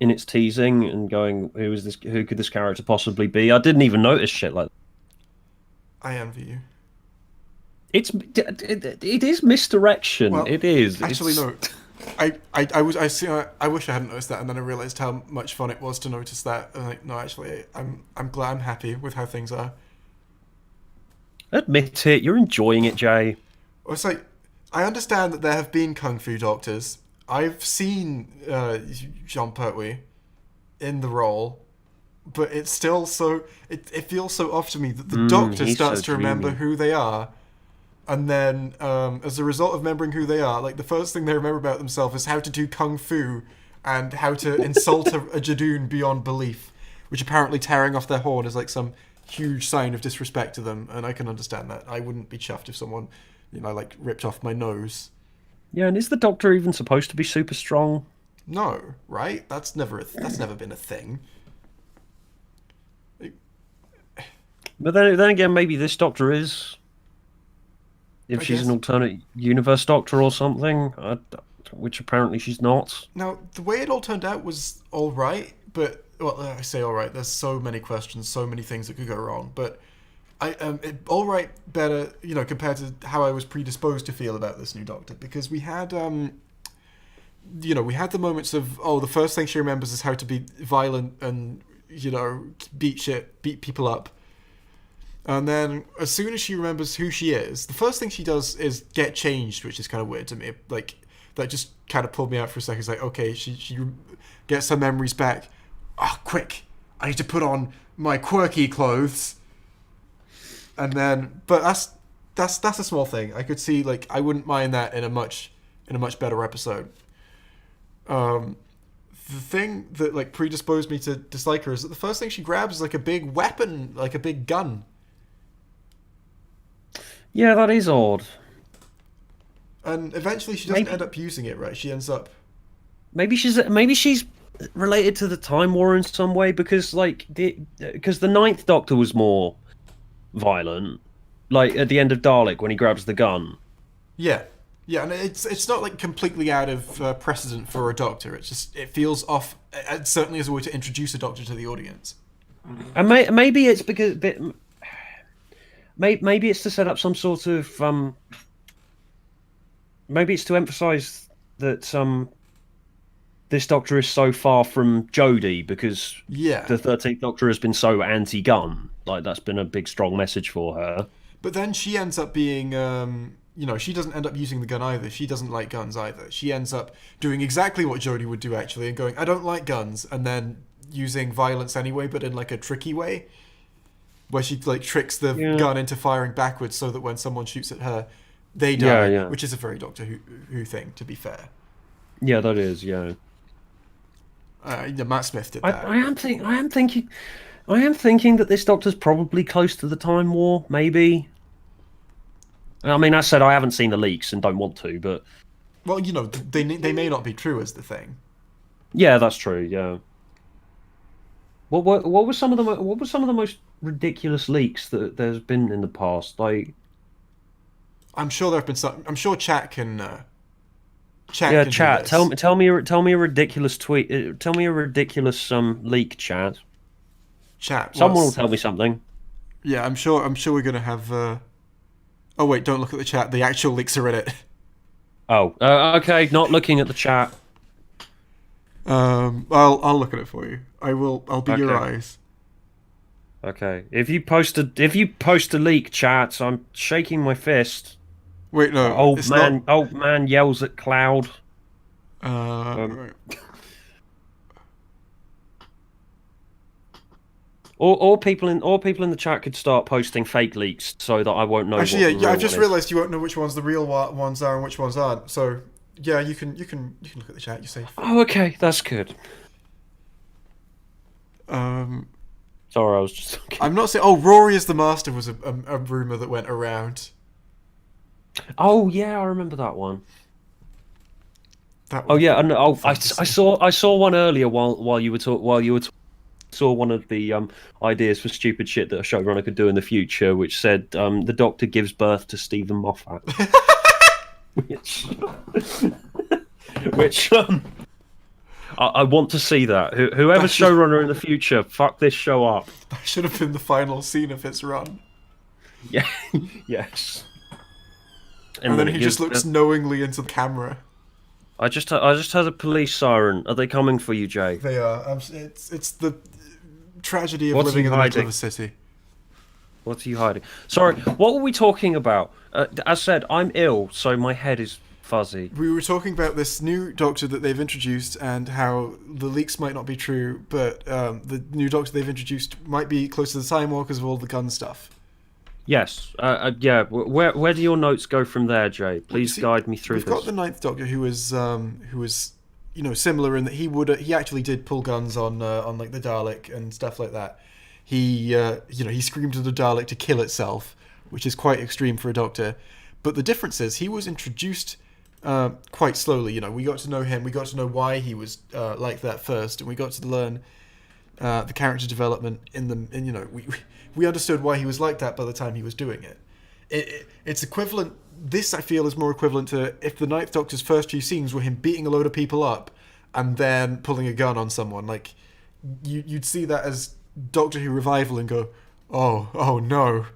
its teasing and going, who could this character possibly be? I didn't even notice shit like that.
I envy you.
It is misdirection.
Well,
it is.
Actually, no. I wish I hadn't noticed that, and then I realized how much fun it was to notice that. And like, no, actually, I'm glad, I'm happy with how things are.
Admit it. You're enjoying it, Jay.
It's like, I understand that there have been kung fu doctors. I've seen Jean Pertwee in the role, but it's still so. It feels so off to me that the doctor
he's
starts
so
to remember
dreamy.
who they are, and then as a result of remembering who they are, like the first thing they remember about themselves is how to do kung fu and how to insult a Judoon beyond belief, which apparently tearing off their horn is like some huge sign of disrespect to them, and I can understand that. I wouldn't be chuffed if someone, like ripped off my nose.
Yeah, and is the Doctor even supposed to be super strong?
No, right? That's never been a thing.
But then again, maybe this Doctor is. If
I
she's
guess.
an alternate universe Doctor or something, which apparently she's not.
Now, the way it all turned out was all right, but well, I say all right. There's so many questions, so many things that could go wrong. But all right, better, compared to how I was predisposed to feel about this new Doctor, because we had we had the moments of, the first thing she remembers is how to be violent and, beat people up. And then as soon as she remembers who she is, the first thing she does is get changed, which is kind of weird to me. Like, that just kind of pulled me out for a second. It's like, okay, she gets her memories back. Ah, quick! I need to put on my quirky clothes. And then, but that's a small thing. I could see, like, I wouldn't mind that in a much better episode. The thing that, like, predisposed me to dislike her is that the first thing she grabs is like a big weapon, like a big gun.
Yeah, that is odd.
And eventually she doesn't end up using it, right? She ends up...
Maybe she's related to the Time War in some way, because the Ninth Doctor was more violent, like at the end of Dalek when he grabs the gun.
Yeah, and it's not like completely out of precedent for a Doctor. It's just, it feels off, certainly as a way to introduce a Doctor to the audience.
And maybe it's because maybe it's to set up some sort of maybe it's to emphasize that this Doctor is so far from Jodie, because the 13th Doctor has been so anti-gun. Like, that's been a big, strong message for her.
But then she ends up being, she doesn't end up using the gun either. She doesn't like guns either. She ends up doing exactly what Jodie would do, actually, and going, I don't like guns, and then using violence anyway, but in, like, a tricky way, where she, like, tricks the gun into firing backwards so that when someone shoots at her, they die, which is a very Doctor Who thing, to be fair.
Yeah, that is, yeah.
Matt Smith did that.
I am thinking that this Doctor's probably close to the Time War, maybe. I mean, I said I haven't seen the leaks and don't want to, but...
Well, they may not be true, is the thing.
Yeah, that's true, yeah. What were some of the most ridiculous leaks that there's been in the past? Like,
I'm sure there have been some. I'm sure Chat can.
Chat. Tell me a ridiculous tweet. Tell me a ridiculous leak, Chat.
Chat.
Someone will tell me something.
Yeah, I'm sure we're gonna have. Oh wait, don't look at the chat. The actual leaks are in it.
Oh, okay. Not looking at the chat.
I'll look at it for you. I'll be your eyes.
Okay. If you post a leak, Chat, I'm shaking my fist.
Wait, no.
Old man yells at cloud.
Right.
Or people in the chat could start posting fake leaks so that I won't know.
Actually, yeah. I've just realised you won't know which ones the real ones are and which ones aren't. So, yeah, you can look at the chat. You're safe.
Oh, okay, that's good. Sorry, I was just...
I'm not saying... Oh, Rory is the Master was a rumour that went around.
Oh, yeah, I remember that one.
That
oh, yeah, and I saw one earlier while you were saw one of the ideas for stupid shit that a showrunner could do in the future, which said the Doctor gives birth to Stephen Moffat. which I want to see that. Whoever's showrunner in the future, fuck this show up.
That should have been the final scene of its run.
Yeah. Yes.
And then he just looks knowingly into the camera.
I just heard a police siren. Are they coming for you, Jay?
They are. It's the tragedy of living in the middle of a city.
What are you hiding? Sorry, what were we talking about? As said, I'm ill, so my head is fuzzy.
We were talking about this new Doctor that they've introduced and how the leaks might not be true, but the new Doctor they've introduced might be close to the Time War because of all the gun stuff.
Yes. Yeah. Where do your notes go from there, Jay? Please guide me through this.
We've got the Ninth Doctor who was similar in that he actually did pull guns on like the Dalek and stuff like that. He screamed at the Dalek to kill itself, which is quite extreme for a Doctor. But the difference is he was introduced quite slowly. We got to know him. We got to know why he was like that first, and we got to learn the character development we understood why he was like that by the time he was doing it. It's equivalent. This, I feel, is more equivalent to if the Ninth Doctor's first few scenes were him beating a load of people up and then pulling a gun on someone. Like, you'd see that as Doctor Who revival and go, oh no,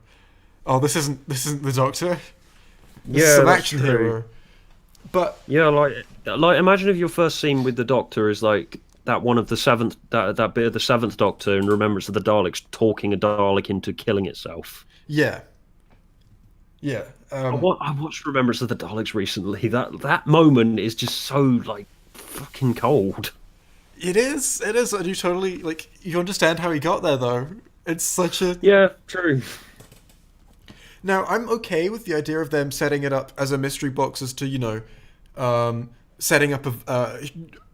this isn't the Doctor. This is some action hero. But
Yeah, like imagine if your first scene with the Doctor is like that one of the seventh that bit of the Seventh Doctor in Remembrance of the Daleks talking a Dalek into killing itself.
yeah, yeah,
I watched Remembrance of the Daleks recently. That moment is just so like fucking cold.
it is. It is. And you totally like you understand how he got there, though. It's such a
Yeah, true.
Now, I'm okay with the idea of them setting it up as a mystery box as to, setting up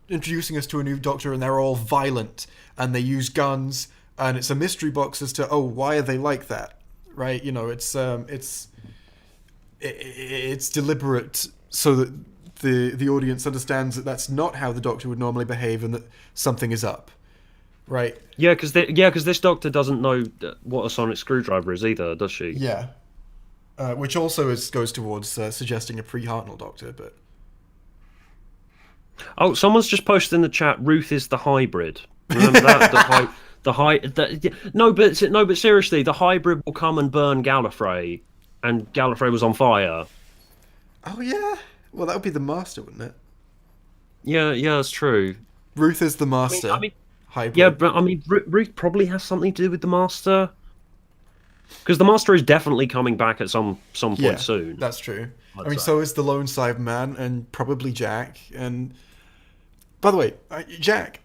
introducing us to a new Doctor and they're all violent and they use guns and it's a mystery box as to, oh, why are they like that? Right? It's deliberate so that the audience understands that that's not how the Doctor would normally behave and that something is up. Right?
Yeah, because this Doctor doesn't know what a sonic screwdriver is either, does she?
Yeah. Which also goes towards suggesting a pre-Hartnell Doctor, but
Oh, someone's just posted in the chat. Ruth is the hybrid. Remember that no, but seriously, the hybrid will come and burn Gallifrey, and Gallifrey was on fire.
oh yeah, well that would be the Master, wouldn't it?
Yeah, that's true.
Ruth is the
I mean, I
Master
mean,
hybrid.
yeah, but I mean, Ruth probably has something to do with the Master, because the Master is definitely coming back at some point soon.
That's true.
I'd
I mean,
say.
so is the lone Cyberman and probably Jack. And by the way, Jack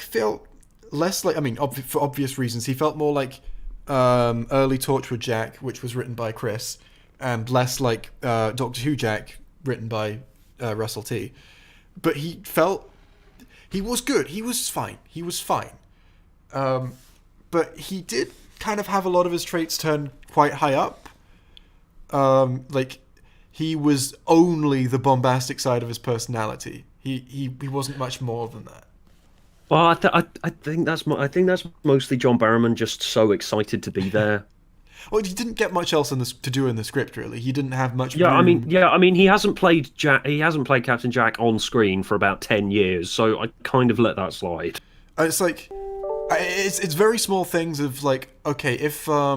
felt less like. I mean, for obvious reasons, he felt more like early Torchwood Jack, which was written by Chris, and less like Doctor Who Jack, written by Russell T. But he was good. He was fine. He was fine. But he did kind of have a lot of his traits turn quite high up. Like he was only the bombastic side of his personality. He wasn't much more than that.
Well, I think that's mostly John Barrowman just so excited to be there.
Well, he didn't get much else to do in the script, really. He didn't have much.
Yeah,
room.
I mean, he hasn't played Jack. He hasn't played Captain Jack on screen for about 10 years, so I kind of let that slide.
It's like, it's very small things of like, okay, if I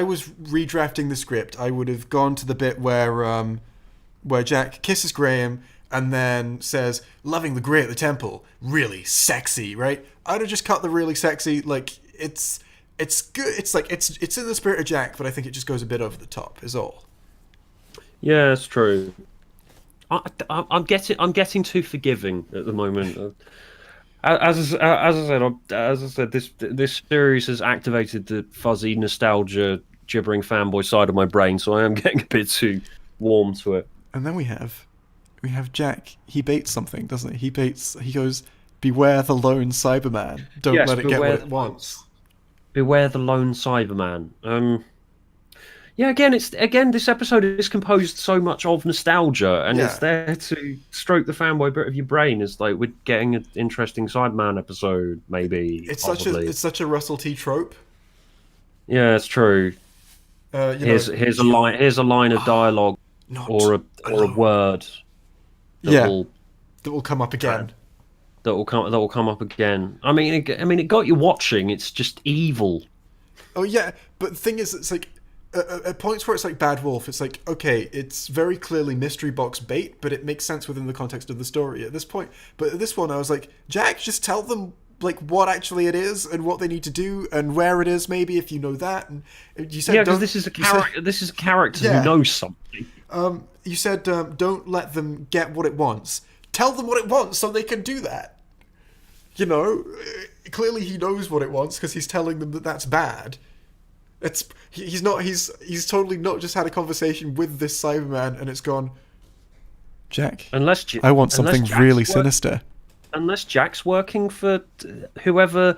was redrafting the script, I would have gone to the bit where Jack kisses Graham and then says, "Loving the Grey at the temple, really sexy," right? I'd have just cut the really sexy. Like it's good. It's like it's in the spirit of Jack, but I think it just goes a bit over the top. Is all.
Yeah, that's true. I'm getting too forgiving at the moment. As I said, this series has activated the fuzzy nostalgia, gibbering fanboy side of my brain, so I am getting a bit too warm to it.
And then we have Jack. He baits something, doesn't he? He goes, "Beware the lone Cyberman. Don't
Yes,
let it get what
beware
it wants."
Beware the lone Cyberman. Yeah, again, this episode is composed so much of nostalgia, and it's there to stroke the fanboy bit of your brain. It's like we're getting an interesting Cyberman episode, maybe.
It's
possibly.
such a Russell T trope.
Yeah, it's true. Here's a line of dialogue or a word that
will come up again.
That will come up again. I mean, it got you watching. It's just evil.
Oh yeah, but the thing is, it's like at points where it's like Bad Wolf, it's like, okay, it's very clearly mystery box bait, but it makes sense within the context of the story at this point. But at this one, I was like, Jack, just tell them like what actually it is and what they need to do and where it is, maybe if you know that. And you said,
because this is a character. This is a character who knows something.
You said, don't let them get what it wants. Tell them what it wants so they can do that. You know, clearly he knows what it wants because he's telling them that that's bad. He's totally not just had a conversation with this Cyberman and it's gone, Jack, I want something really sinister.
Unless Jack's working for whoever.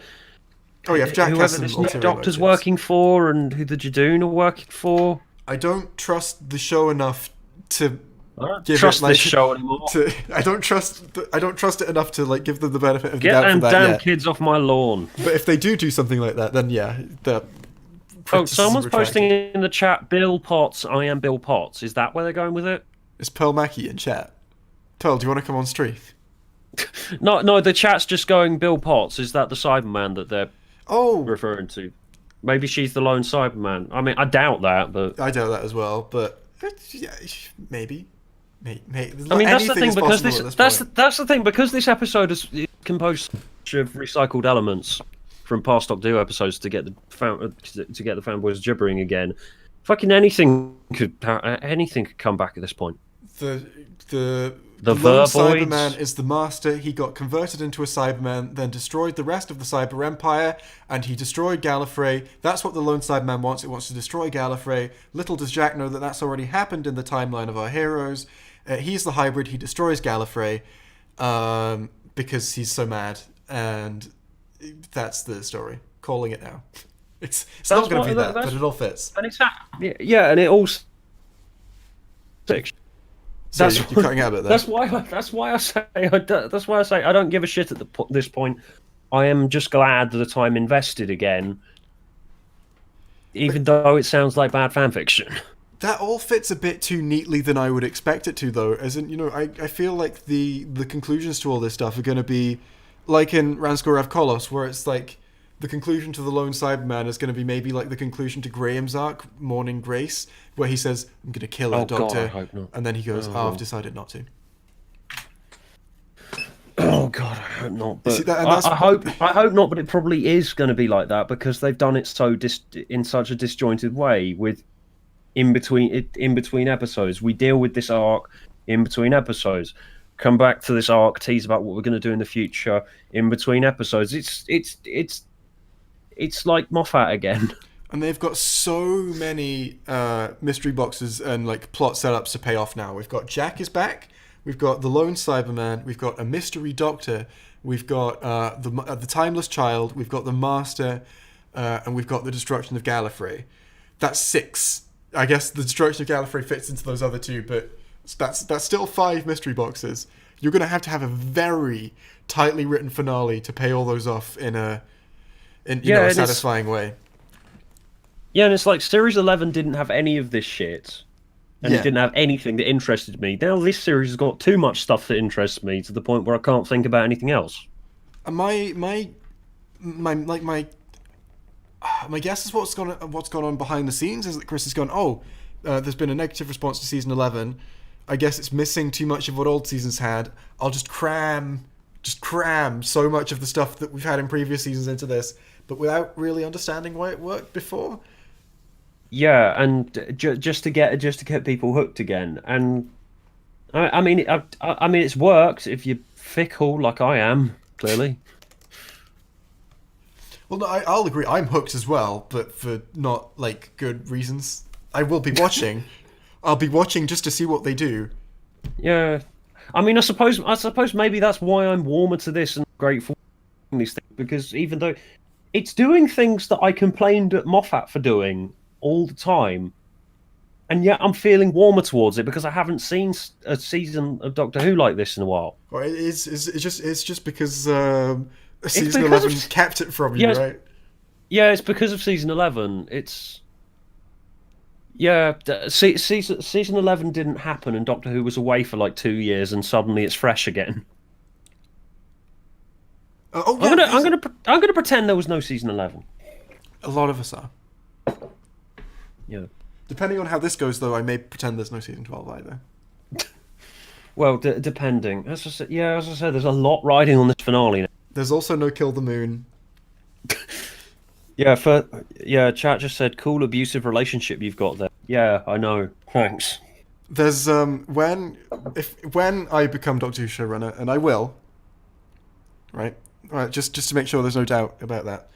Oh yeah, if Jack has
this
some
new Doctor's working for and who the Judoon are working for.
I don't trust the show enough to
this show anymore.
I don't trust it enough to like give them the benefit of the
doubt.
Get them
damn kids off my lawn.
But if they do something like that, then yeah,
someone's posting in the chat, Bill Potts. I am Bill Potts. Is that where they're going with it?
Is Pearl Mackie in chat? Pearl, do you want to come on stream?
No. The chat's just going. Bill Potts. Is that the Cyberman that they're referring to? Maybe she's the lone Cyberman. I mean, I doubt that, but
I doubt that as well. But Yeah, maybe.
I mean, that's the
Anything
thing
is
because
possible at this point.
that's the thing because this episode is composed of recycled elements from past Doctor Who episodes to get the fanboys gibbering again. Fucking anything could come back at this point.
The the
The
the lone Cyberman
Vervoids.
is the master. He got converted into a Cyberman, then destroyed the rest of the Cyber Empire, and he destroyed Gallifrey. That's what the lone Cyberman wants. It wants to destroy Gallifrey. Little does Jack know that that's already happened in the timeline of our heroes. He's the hybrid. He destroys Gallifrey because he's so mad, and that's the story. Calling it now. It's not
That's
going to be
what
that, but it all fits.
and it's yeah, and it all six.
Sorry,
That's
you're cutting out a bit there.
that's why I say I don't give a shit at this point. I am just glad that I'm invested again, even though it sounds like bad fan fiction.
That all fits a bit too neatly than I would expect it to, though. As in, I feel like the conclusions to all this stuff are going to be like in Ranskorav Kolos, where it's like the conclusion to the Lone Cyberman is going to be maybe like the conclusion to Graham's arc, Morning Grace, where he says, "I'm going to kill her,
Oh God,
Doctor,"
I hope not.
and then he goes, I've decided not to."
Oh God, I hope not. But
see that- and
I hope not. But it probably is going to be like that because they've done it in such a disjointed way with in between episodes. We deal with this arc in between episodes. Come back to this arc, tease about what we're going to do in the future in between episodes. It's like Moffat again.
And they've got so many mystery boxes and like plot setups to pay off now. We've got Jack is back. We've got the Lone Cyberman. We've got a mystery doctor. We've got the Timeless Child. We've got the Master, and we've got the Destruction of Gallifrey. That's 6. I guess the Destruction of Gallifrey fits into those other 2, but that's still 5 mystery boxes. You're going to have a very tightly written finale to pay all those off in a satisfying way.
Yeah, and it's like Series 11 didn't have any of this shit. And
Yeah.
it didn't have anything that interested me. Now this series has got too much stuff that interests me to the point where I can't think about anything else.
And my guess is what's gone on behind the scenes is that Chris has gone, there's been a negative response to season 11. I guess it's missing too much of what old seasons had. I'll just cram so much of the stuff that we've had in previous seasons into this, but without really understanding why it worked before.
Yeah, and just to get people hooked again. And I mean it's worked if you're fickle like I am, clearly.
Well, no, I'll agree. I'm hooked as well, but for not like good reasons. I will be watching. I'll be watching just to see what they do.
Yeah, I mean, I suppose maybe that's why I'm warmer to this and grateful for these things, because even though it's doing things that I complained at Moffat for doing all the time, and yet I'm feeling warmer towards it because I haven't seen a season of Doctor Who like this in a while.
Or it's just because season
because
11
of-
kept it from you,
Yes.
right?
Yeah, it's because of season 11. Season 11 didn't happen, and Doctor Who was away for like 2 years, and suddenly it's fresh again. I'm gonna pretend there was no season 11.
A lot of us are.
Yeah.
Depending on how this goes, though, I may pretend there's no season 12 either.
Well, depending. As I said, there's a lot riding on this finale now.
There's also no Kill the Moon.
Chat just said, cool abusive relationship you've got there. Yeah, I know. Thanks.
There's when I become Doctor Who showrunner, and I will, right? Just to make sure there's no doubt about that.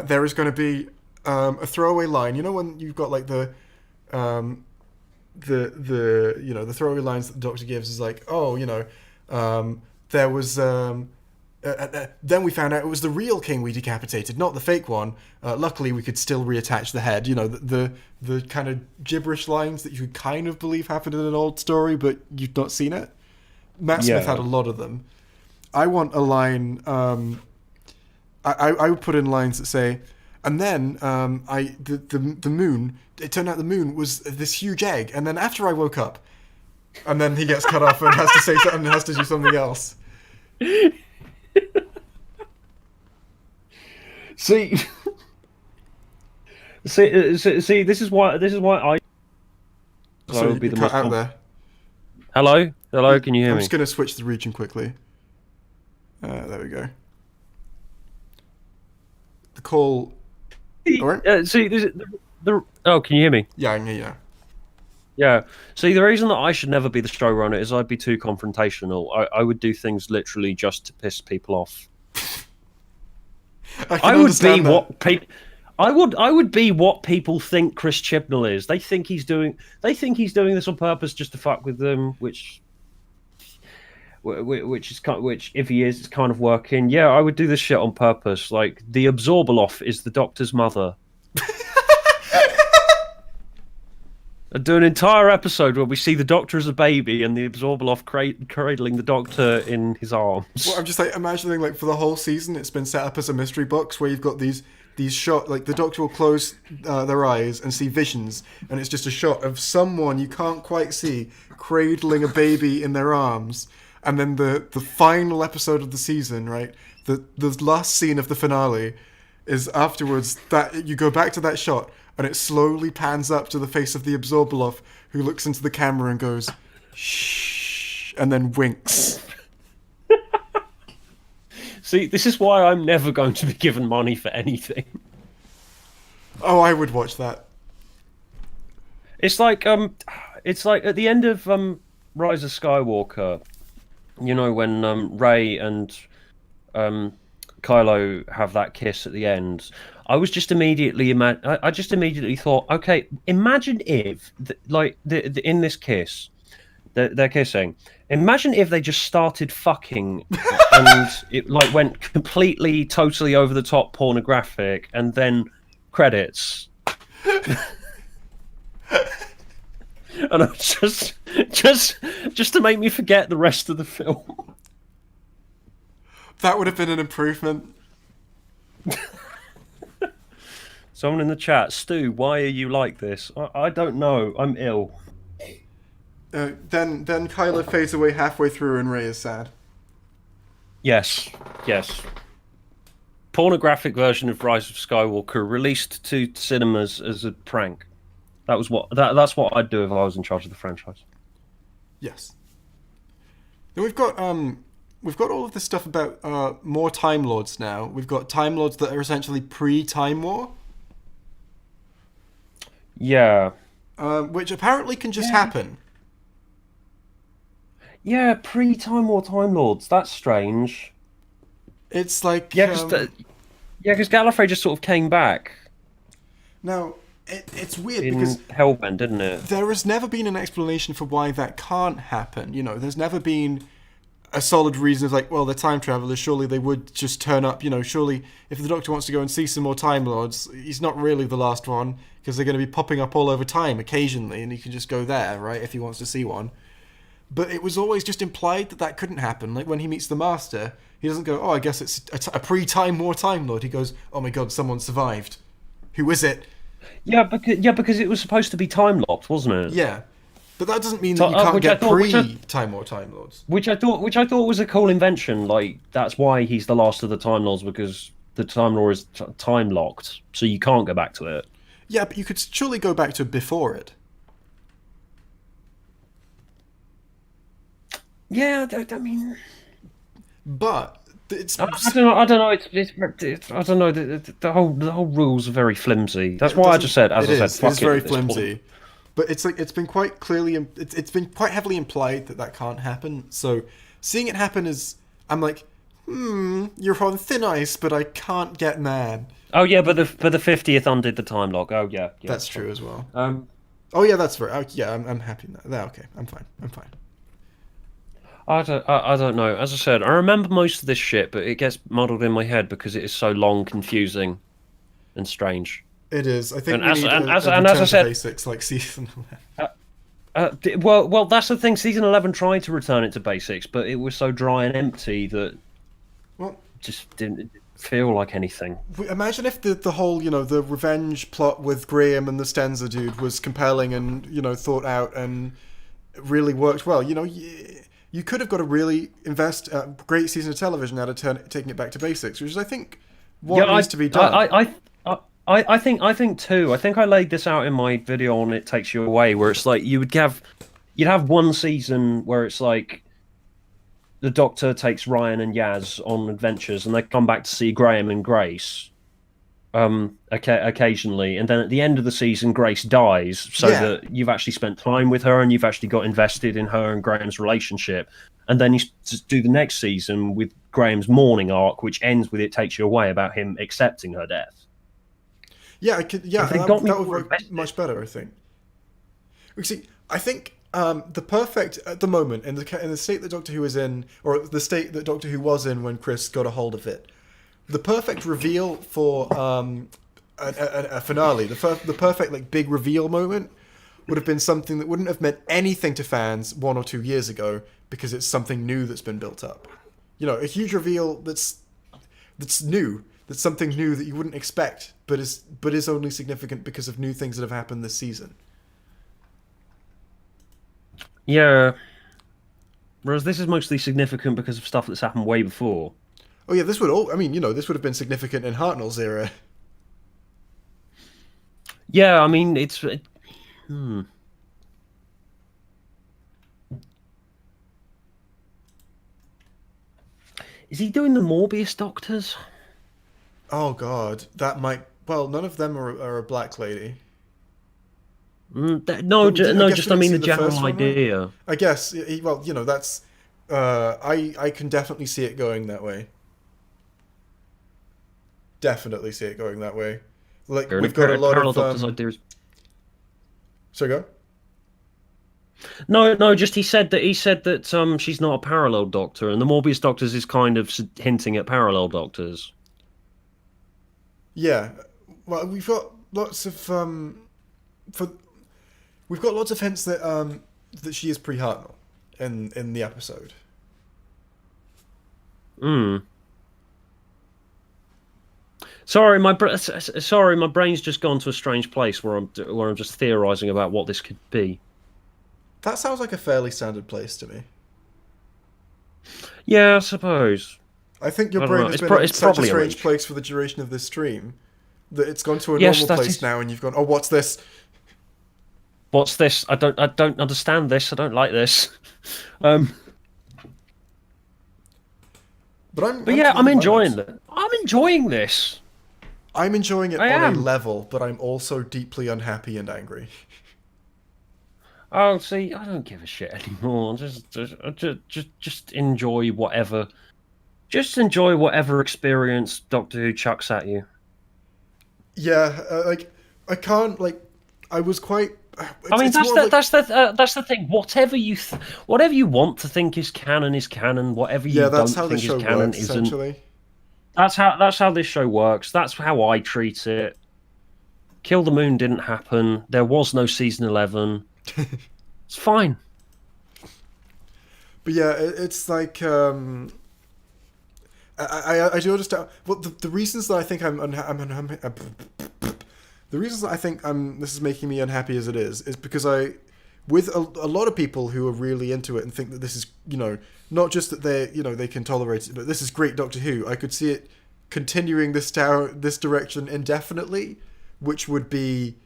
There is going to be a throwaway line. You know when you've got like the throwaway lines that the Doctor gives is like, there was then we found out it was the real king we decapitated, not the fake one. Luckily, we could still reattach the head. You know, the kind of gibberish lines that you could kind of believe happened in an old story, but you've not seen it. Matt Smith had a lot of them. I want a line. I would put in lines that say, and then the moon. It turned out the moon was this huge egg, and then after I woke up, and then he gets cut off and has to say something, and has to do something else.
See, this is why I.
Sorry,
I
Sorry,
would be
you
the
cut
most.
out there.
Hello, hello. Can you hear
I'm
me?
just going to switch the region quickly. There we go. The call. Alright?
See, oh, can you hear me?
Yeah, I can hear you now.
Yeah. See, the reason that I should never be the showrunner is I'd be too confrontational. I would do things literally just to piss people off.
I can
I would be
understand that.
what people. I would be what people think Chris Chibnall is. They think he's doing. They think he's doing this on purpose just to fuck with them, which is which if he is, it's kind of working. Yeah, I would do this shit on purpose. Like the Absorbaloff is the Doctor's mother. I'd do an entire episode where we see the Doctor as a baby and the Absorbaloff cradling the Doctor in his arms.
Well, I'm just like imagining like for the whole season, it's been set up as a mystery box where you've got these shot like the Doctor will close their eyes and see visions, and it's just a shot of someone you can't quite see cradling a baby in their arms, and then the final episode of the season, right? The last scene of the finale is afterwards that you go back to that shot and it slowly pans up to the face of the Absorbaloff, who looks into the camera and goes shh, and then winks.
See, this is why I'm never going to be given money for anything.
Oh, I would watch that.
It's like at the end of Rise of Skywalker, you know, when Rey and Kylo have that kiss at the end. I was just immediately I just immediately thought, okay, imagine if in this kiss, they're kissing. Imagine if they just started fucking and it like went completely, totally over the top pornographic, and then credits. And I just to make me forget the rest of the film.
That would have been an improvement.
Someone in the chat, Stu, why are you like this? I don't know. I'm ill.
Then Kylo fades away halfway through and Rey is sad.
Yes. Pornographic version of Rise of Skywalker released to cinemas as a prank. That's what I'd do if I was in charge of the franchise.
Yes. Then we've got all of this stuff about more Time Lords now. We've got Time Lords that are essentially pre-Time War.
Yeah.
Which apparently can just happen.
Yeah, pre-Time War Time Lords. That's strange.
It's like
because Gallifrey just sort of came back.
Now it's weird
in
because
Hellbent, didn't it?
There has never been an explanation for why that can't happen. You know, there's never been a solid reason. It's like, well, they're time travelers. Surely they would just turn up. You know, surely if the Doctor wants to go and see some more Time Lords, he's not really the last one because they're going to be popping up all over time occasionally, and he can just go there, right, if he wants to see one. But it was always just implied that couldn't happen. Like when he meets the Master, he doesn't go, oh, I guess it's a pre-Time War Time Lord. He goes, oh my God, someone survived. Who is it?
Yeah, because it was supposed to be time locked, wasn't it?
Yeah. But that doesn't mean that you can't get pre-Time War Time Lords.
Which I thought was a cool invention. Like that's why he's the last of the Time Lords, because the Time Lord is time locked, so you can't go back to it.
Yeah, but you could surely go back to before it.
Yeah, I mean,
but it's
I don't know. I don't know. I don't know. The whole rules are very flimsy. That's why I just said, as I said, fuck
it's very
at this
flimsy.
point.
But it's like it's been quite clearly, it's been quite heavily implied that can't happen. So seeing it happen is, I'm like, you're on thin ice, but I can't get mad.
Oh yeah, but the 50th undid the time lock. Oh yeah,
that's true as well.
Oh
yeah, that's very. I'm happy now. Okay, I'm fine.
I don't know. As I said, I remember most of this shit, but it gets muddled in my head because it is so long, confusing, and strange.
It is. I think
as
I said, basics like season
11. Well, that's the thing. Season 11 tried to return it to basics, but it was so dry and empty that just didn't feel like anything.
Imagine if the whole, the revenge plot with Graham and the Stenza dude was compelling and, thought out and really worked well. You could have got a really great season of television out of taking it back to basics, which is, I think, what needs to be done.
I think too. I think I laid this out in my video on It Takes You Away, where it's like you'd have one season where it's like the Doctor takes Ryan and Yaz on adventures, and they come back to see Graham and Grace, occasionally, and then at the end of the season, Grace dies, so
Yeah,
that you've actually spent time with her and you've actually got invested in her and Graham's relationship, and then you do the next season with Graham's mourning arc, which ends with It Takes You Away about him accepting her death.
yeah, I could. Yeah,
They got me
that would
more
work
invested.
much better, I think. You see, I think the perfect at the moment in the state that Doctor Who is in, or the state that Doctor Who was in when Chris got a hold of it, the perfect reveal for a finale, the perfect like big reveal moment would have been something that wouldn't have meant anything to fans 1 or 2 years ago because it's something new that's been built up. You know, a huge reveal that's new, that's something new that you wouldn't expect, but is only significant because of new things that have happened this season.
Yeah. Whereas this is mostly significant because of stuff that's happened way before.
Oh yeah, this would all. I mean, this would have been significant in Hartnell's era.
Yeah, I mean, is he doing the Morbius Doctors?
Oh god, that might. Well, none of them are a black lady.
No,
I
no,
guess we
just I
didn't
mean
see
the
the
general
first one, right?
idea.
I guess. Well, that's. I can definitely see it going that way. Definitely see it going that way. Like
And
we've got a lot
parallel
of
Doctors idea is
So go.
no, no. Just he said that she's not a parallel Doctor, and the Morbius Doctors is kind of hinting at parallel Doctors.
Yeah. Well, we've got lots of for we've got lots of hints that she is pre Hartnell in the episode.
Hmm. Sorry, my brain's just gone to a strange place where I'm just theorizing about what this could be.
That sounds like a fairly standard place to me.
Yeah, I suppose.
I think
I
your
don't
brain
know.
has been in
It's
such a
probably a
strange
reach.
place for the duration of this stream that it's gone to a
Yes,
normal
that
place
is.
now, and you've gone, "Oh, what's this?"
What's this? I don't understand this. I don't like this. Um,
But I'm
but
I'm
yeah, I'm
completely fine with
enjoying
this.
it. I'm enjoying this.
I'm enjoying it
I
on a
am.
level, but I'm also deeply unhappy and angry.
Oh, see, I don't give a shit anymore. Just enjoy whatever. Just enjoy whatever experience Doctor Who chucks at you.
Yeah, like I can't like I was quite.
I mean,
It's
that's
more of
the
like
that's the thing. Whatever you want to think is canon is canon. Whatever you
yeah, that's
don't
how this
think is
show
canon
works
isn't.
essentially.
That's how this show works. That's how I treat it. Kill the Moon didn't happen. There was no season 11. It's fine.
But yeah, it's like I do understand. Well, the reasons that I think the reasons that I think this is making me unhappy as it is because with a lot of people who are really into it and think that this is not just that they can tolerate it, but this is great Doctor Who. I could see it continuing this direction indefinitely, which would be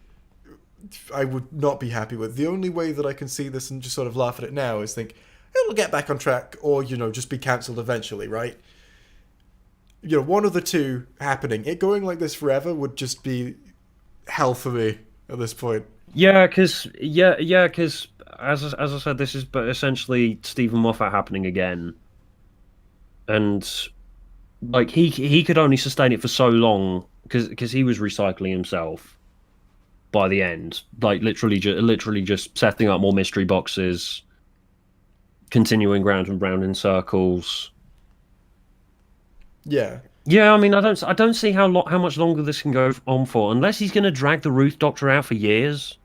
I would not be happy with. The only way that I can see this and just sort of laugh at it now is think it'll get back on track or just be cancelled eventually, right? One of the two happening. It going like this forever would just be hell for me at this point.
Because as I said, this is but essentially Stephen Moffat happening again, and like he could only sustain it for so long because he was recycling himself by the end, like literally just setting up more mystery boxes, continuing round and round in circles.
Yeah.
Yeah, I mean, I don't see how much longer this can go on for, unless he's going to drag the Ruth Doctor out for years,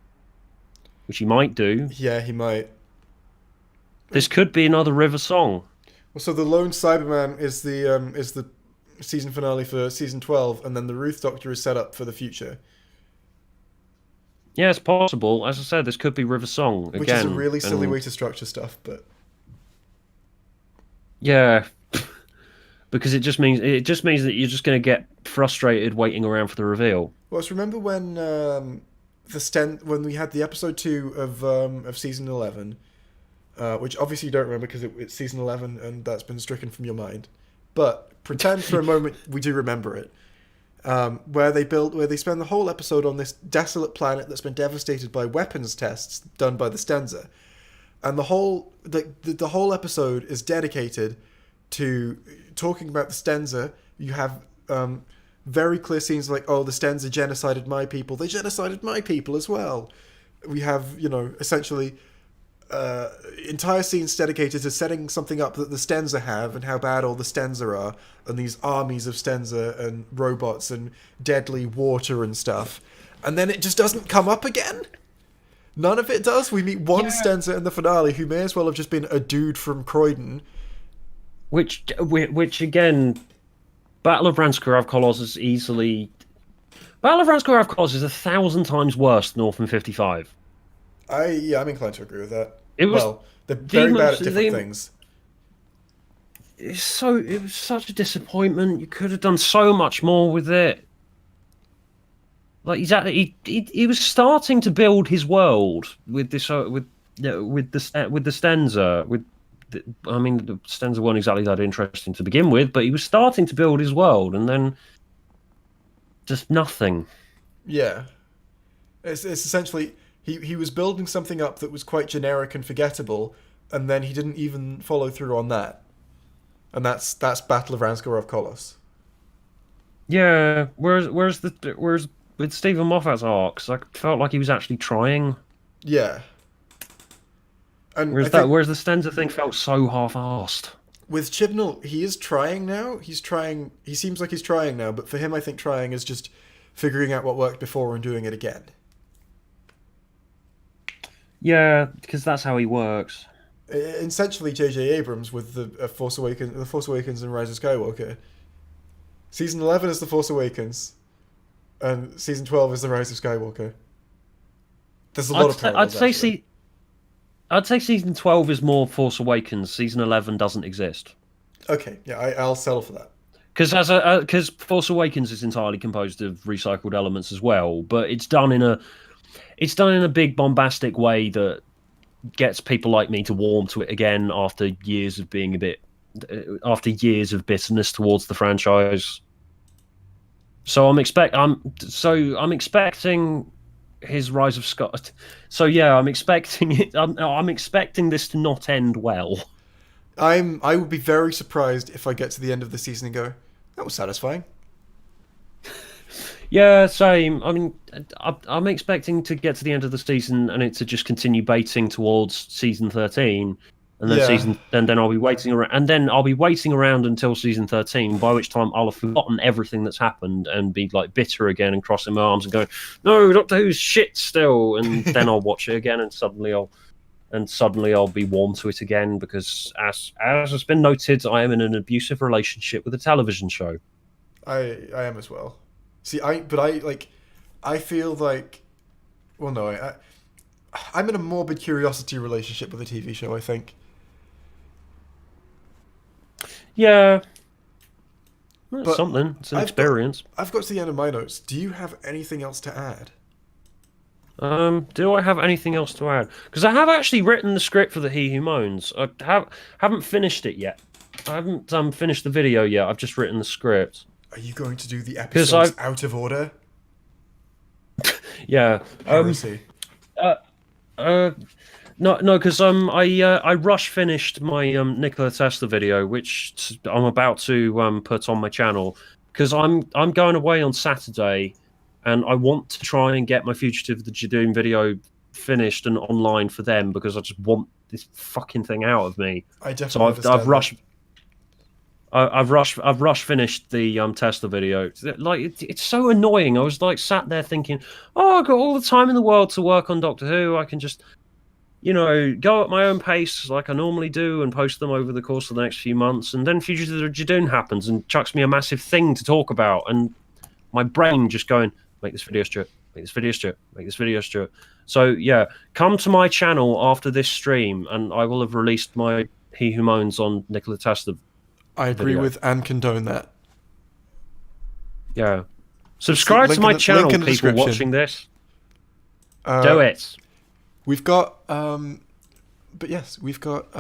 which he might do.
Yeah, he might.
This could be another River song.
Well, so the Lone Cyberman is the season finale for season 12, and then the Ruth Doctor is set up for the future,
Yeah, it's possible. As I said, this could be River song
which is a
again.
really silly way
And
to structure stuff. But
yeah, because it just means that you're just going to get frustrated waiting around for the reveal.
Well, remember when when we had the episode 2 of season 11, which obviously you don't remember because it's season 11 and that's been stricken from your mind. But pretend for a moment we do remember it. Where they spend the whole episode on this desolate planet that's been devastated by weapons tests done by the Stenza, and the whole episode is dedicated to talking about the Stenza. You have very clear scenes like, oh, the Stenza genocided my people. They genocided my people as well. We have, essentially entire scenes dedicated to setting something up that the Stenza have and how bad all the Stenza are, and these armies of Stenza and robots and deadly water and stuff. And then it just doesn't come up again. None of it does. We meet one Stenza in the finale who may as well have just been a dude from Croydon.
Which again, Battle of Ranskorav Kolos is easily... Battle of Ranskorav Kolos is 1,000 times worse than Orphan 55.
I'm inclined to agree with that.
It was
they're very bad at different things.
It was such a disappointment. You could have done so much more with it. Like he was starting to build his world with this with the Stenza. The Stenza weren't exactly that interesting to begin with, but he was starting to build his world, and then just nothing.
Yeah, it's essentially he was building something up that was quite generic and forgettable, and then he didn't even follow through on that. And that's Battle of Ranskorav Kolos.
Yeah, whereas with Stephen Moffat's arcs, I felt like he was actually trying.
Yeah. And
whereas the Stenza thing felt so half-assed.
With Chibnall, he is trying now. He seems like he's trying now, but for him I think trying is just figuring out what worked before and doing it again.
Yeah, because that's how he works.
Essentially, J.J. Abrams with the Force Awakens and Rise of Skywalker. Season 11 is the Force Awakens, and season 12 is the Rise of Skywalker. There's a lot of parallels.
I'd say season 12 is more Force Awakens. Season 11 doesn't exist.
Okay, yeah, I'll settle for that.
Because Force Awakens is entirely composed of recycled elements as well, but it's done in a big bombastic way that gets people like me to warm to it again after years of bitterness towards the franchise. So I'm expecting his Rise of Scott. So yeah, I'm expecting it. I'm expecting this to not end well.
I would be very surprised if I get to the end of the season and go, that was satisfying.
Yeah, same. I mean, I'm expecting to get to the end of the season and it to just continue baiting towards season 13, and then then I'll be waiting around, until season 13. By which time I'll have forgotten everything that's happened and be like bitter again and crossing my arms and going, "No, Doctor Who's shit still." And then I'll watch it again, and suddenly I'll be warm to it again because, as has been noted, I am in an abusive relationship with a television show.
I am as well. See, I feel like, well, no, I'm in a morbid curiosity relationship with a TV show, I think.
Yeah. It's something. It's an experience.
I've got to the end of my notes. Do you have anything else to add?
Do I have anything else to add? Because I have actually written the script for the He Who Moans. I haven't finished it yet. I haven't finished the video yet. I've just written the script.
Are you going to do the episodes out of order?
Yeah.
Heresy.
No, because I rush finished my Nikola Tesla video, which I'm about to put on my channel, because I'm going away on Saturday, and I want to try and get my Fugitive the Judoon video finished and online for them, because I just want this fucking thing out of me.
I definitely I've
rushed. I've rush finished the Tesla video. Like it's so annoying. I was like sat there thinking, oh, I've got all the time in the world to work on Doctor Who. I can just, go at my own pace like I normally do and post them over the course of the next few months. And then Fugitive the Judoon happens and chucks me a massive thing to talk about, and my brain just going, make this video, Stuart. Make this video, Stuart. Make this video, Stuart. So yeah, come to my channel after this stream, and I will have released my He Who Moans on Nikola Tesla.
I agree with and condone that.
Yeah. Subscribe to my channel,
link in the
people
description.
watching this.
Uh,
Do it.
We've got, but yes, we got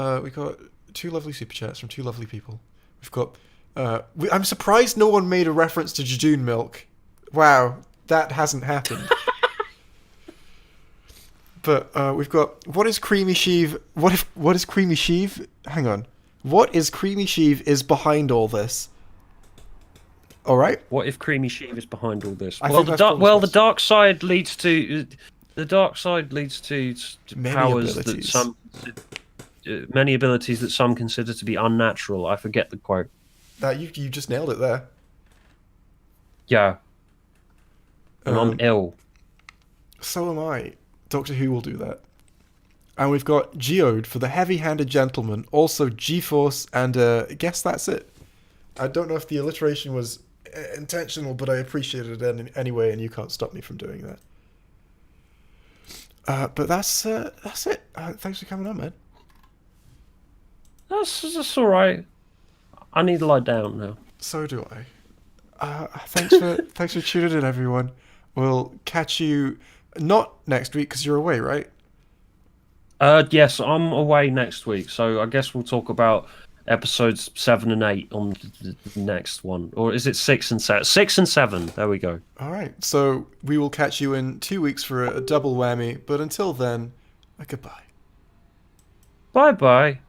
2 lovely super chats from 2 lovely people. We've got, I'm surprised no one made a reference to Judoon milk. Wow, that hasn't happened. But we've got, what is Creamy Sheev? What is Creamy Sheev? Hang on. What is Creamy Sheev is behind all this? All right.
What if Creamy Sheev is behind all this?
I
Well,
think
the
that's
dark,
Paul's
well, the
question.
dark side leads to the dark side leads to
Many
powers that
abilities.
some many abilities that some consider to be unnatural. I forget the quote.
That you just nailed it there.
Yeah, and I'm ill.
So am I. Doctor Who will do that. And we've got Geode for the heavy-handed gentleman, also G-Force, and I guess that's it. I don't know if the alliteration was intentional, but I appreciated it anyway, and you can't stop me from doing that. But that's it. Thanks for coming on, man.
That's all right. I need to lie down now.
So do I. Thanks for tuning in, everyone. We'll catch you not next week because you're away, right?
Yes, I'm away next week, so I guess we'll talk about episodes 7 and 8 on the next one, or is it 6 and 7? 6 and 7. There we go.
All right. So we will catch you in 2 weeks for a double whammy. But until then, goodbye.
Bye bye.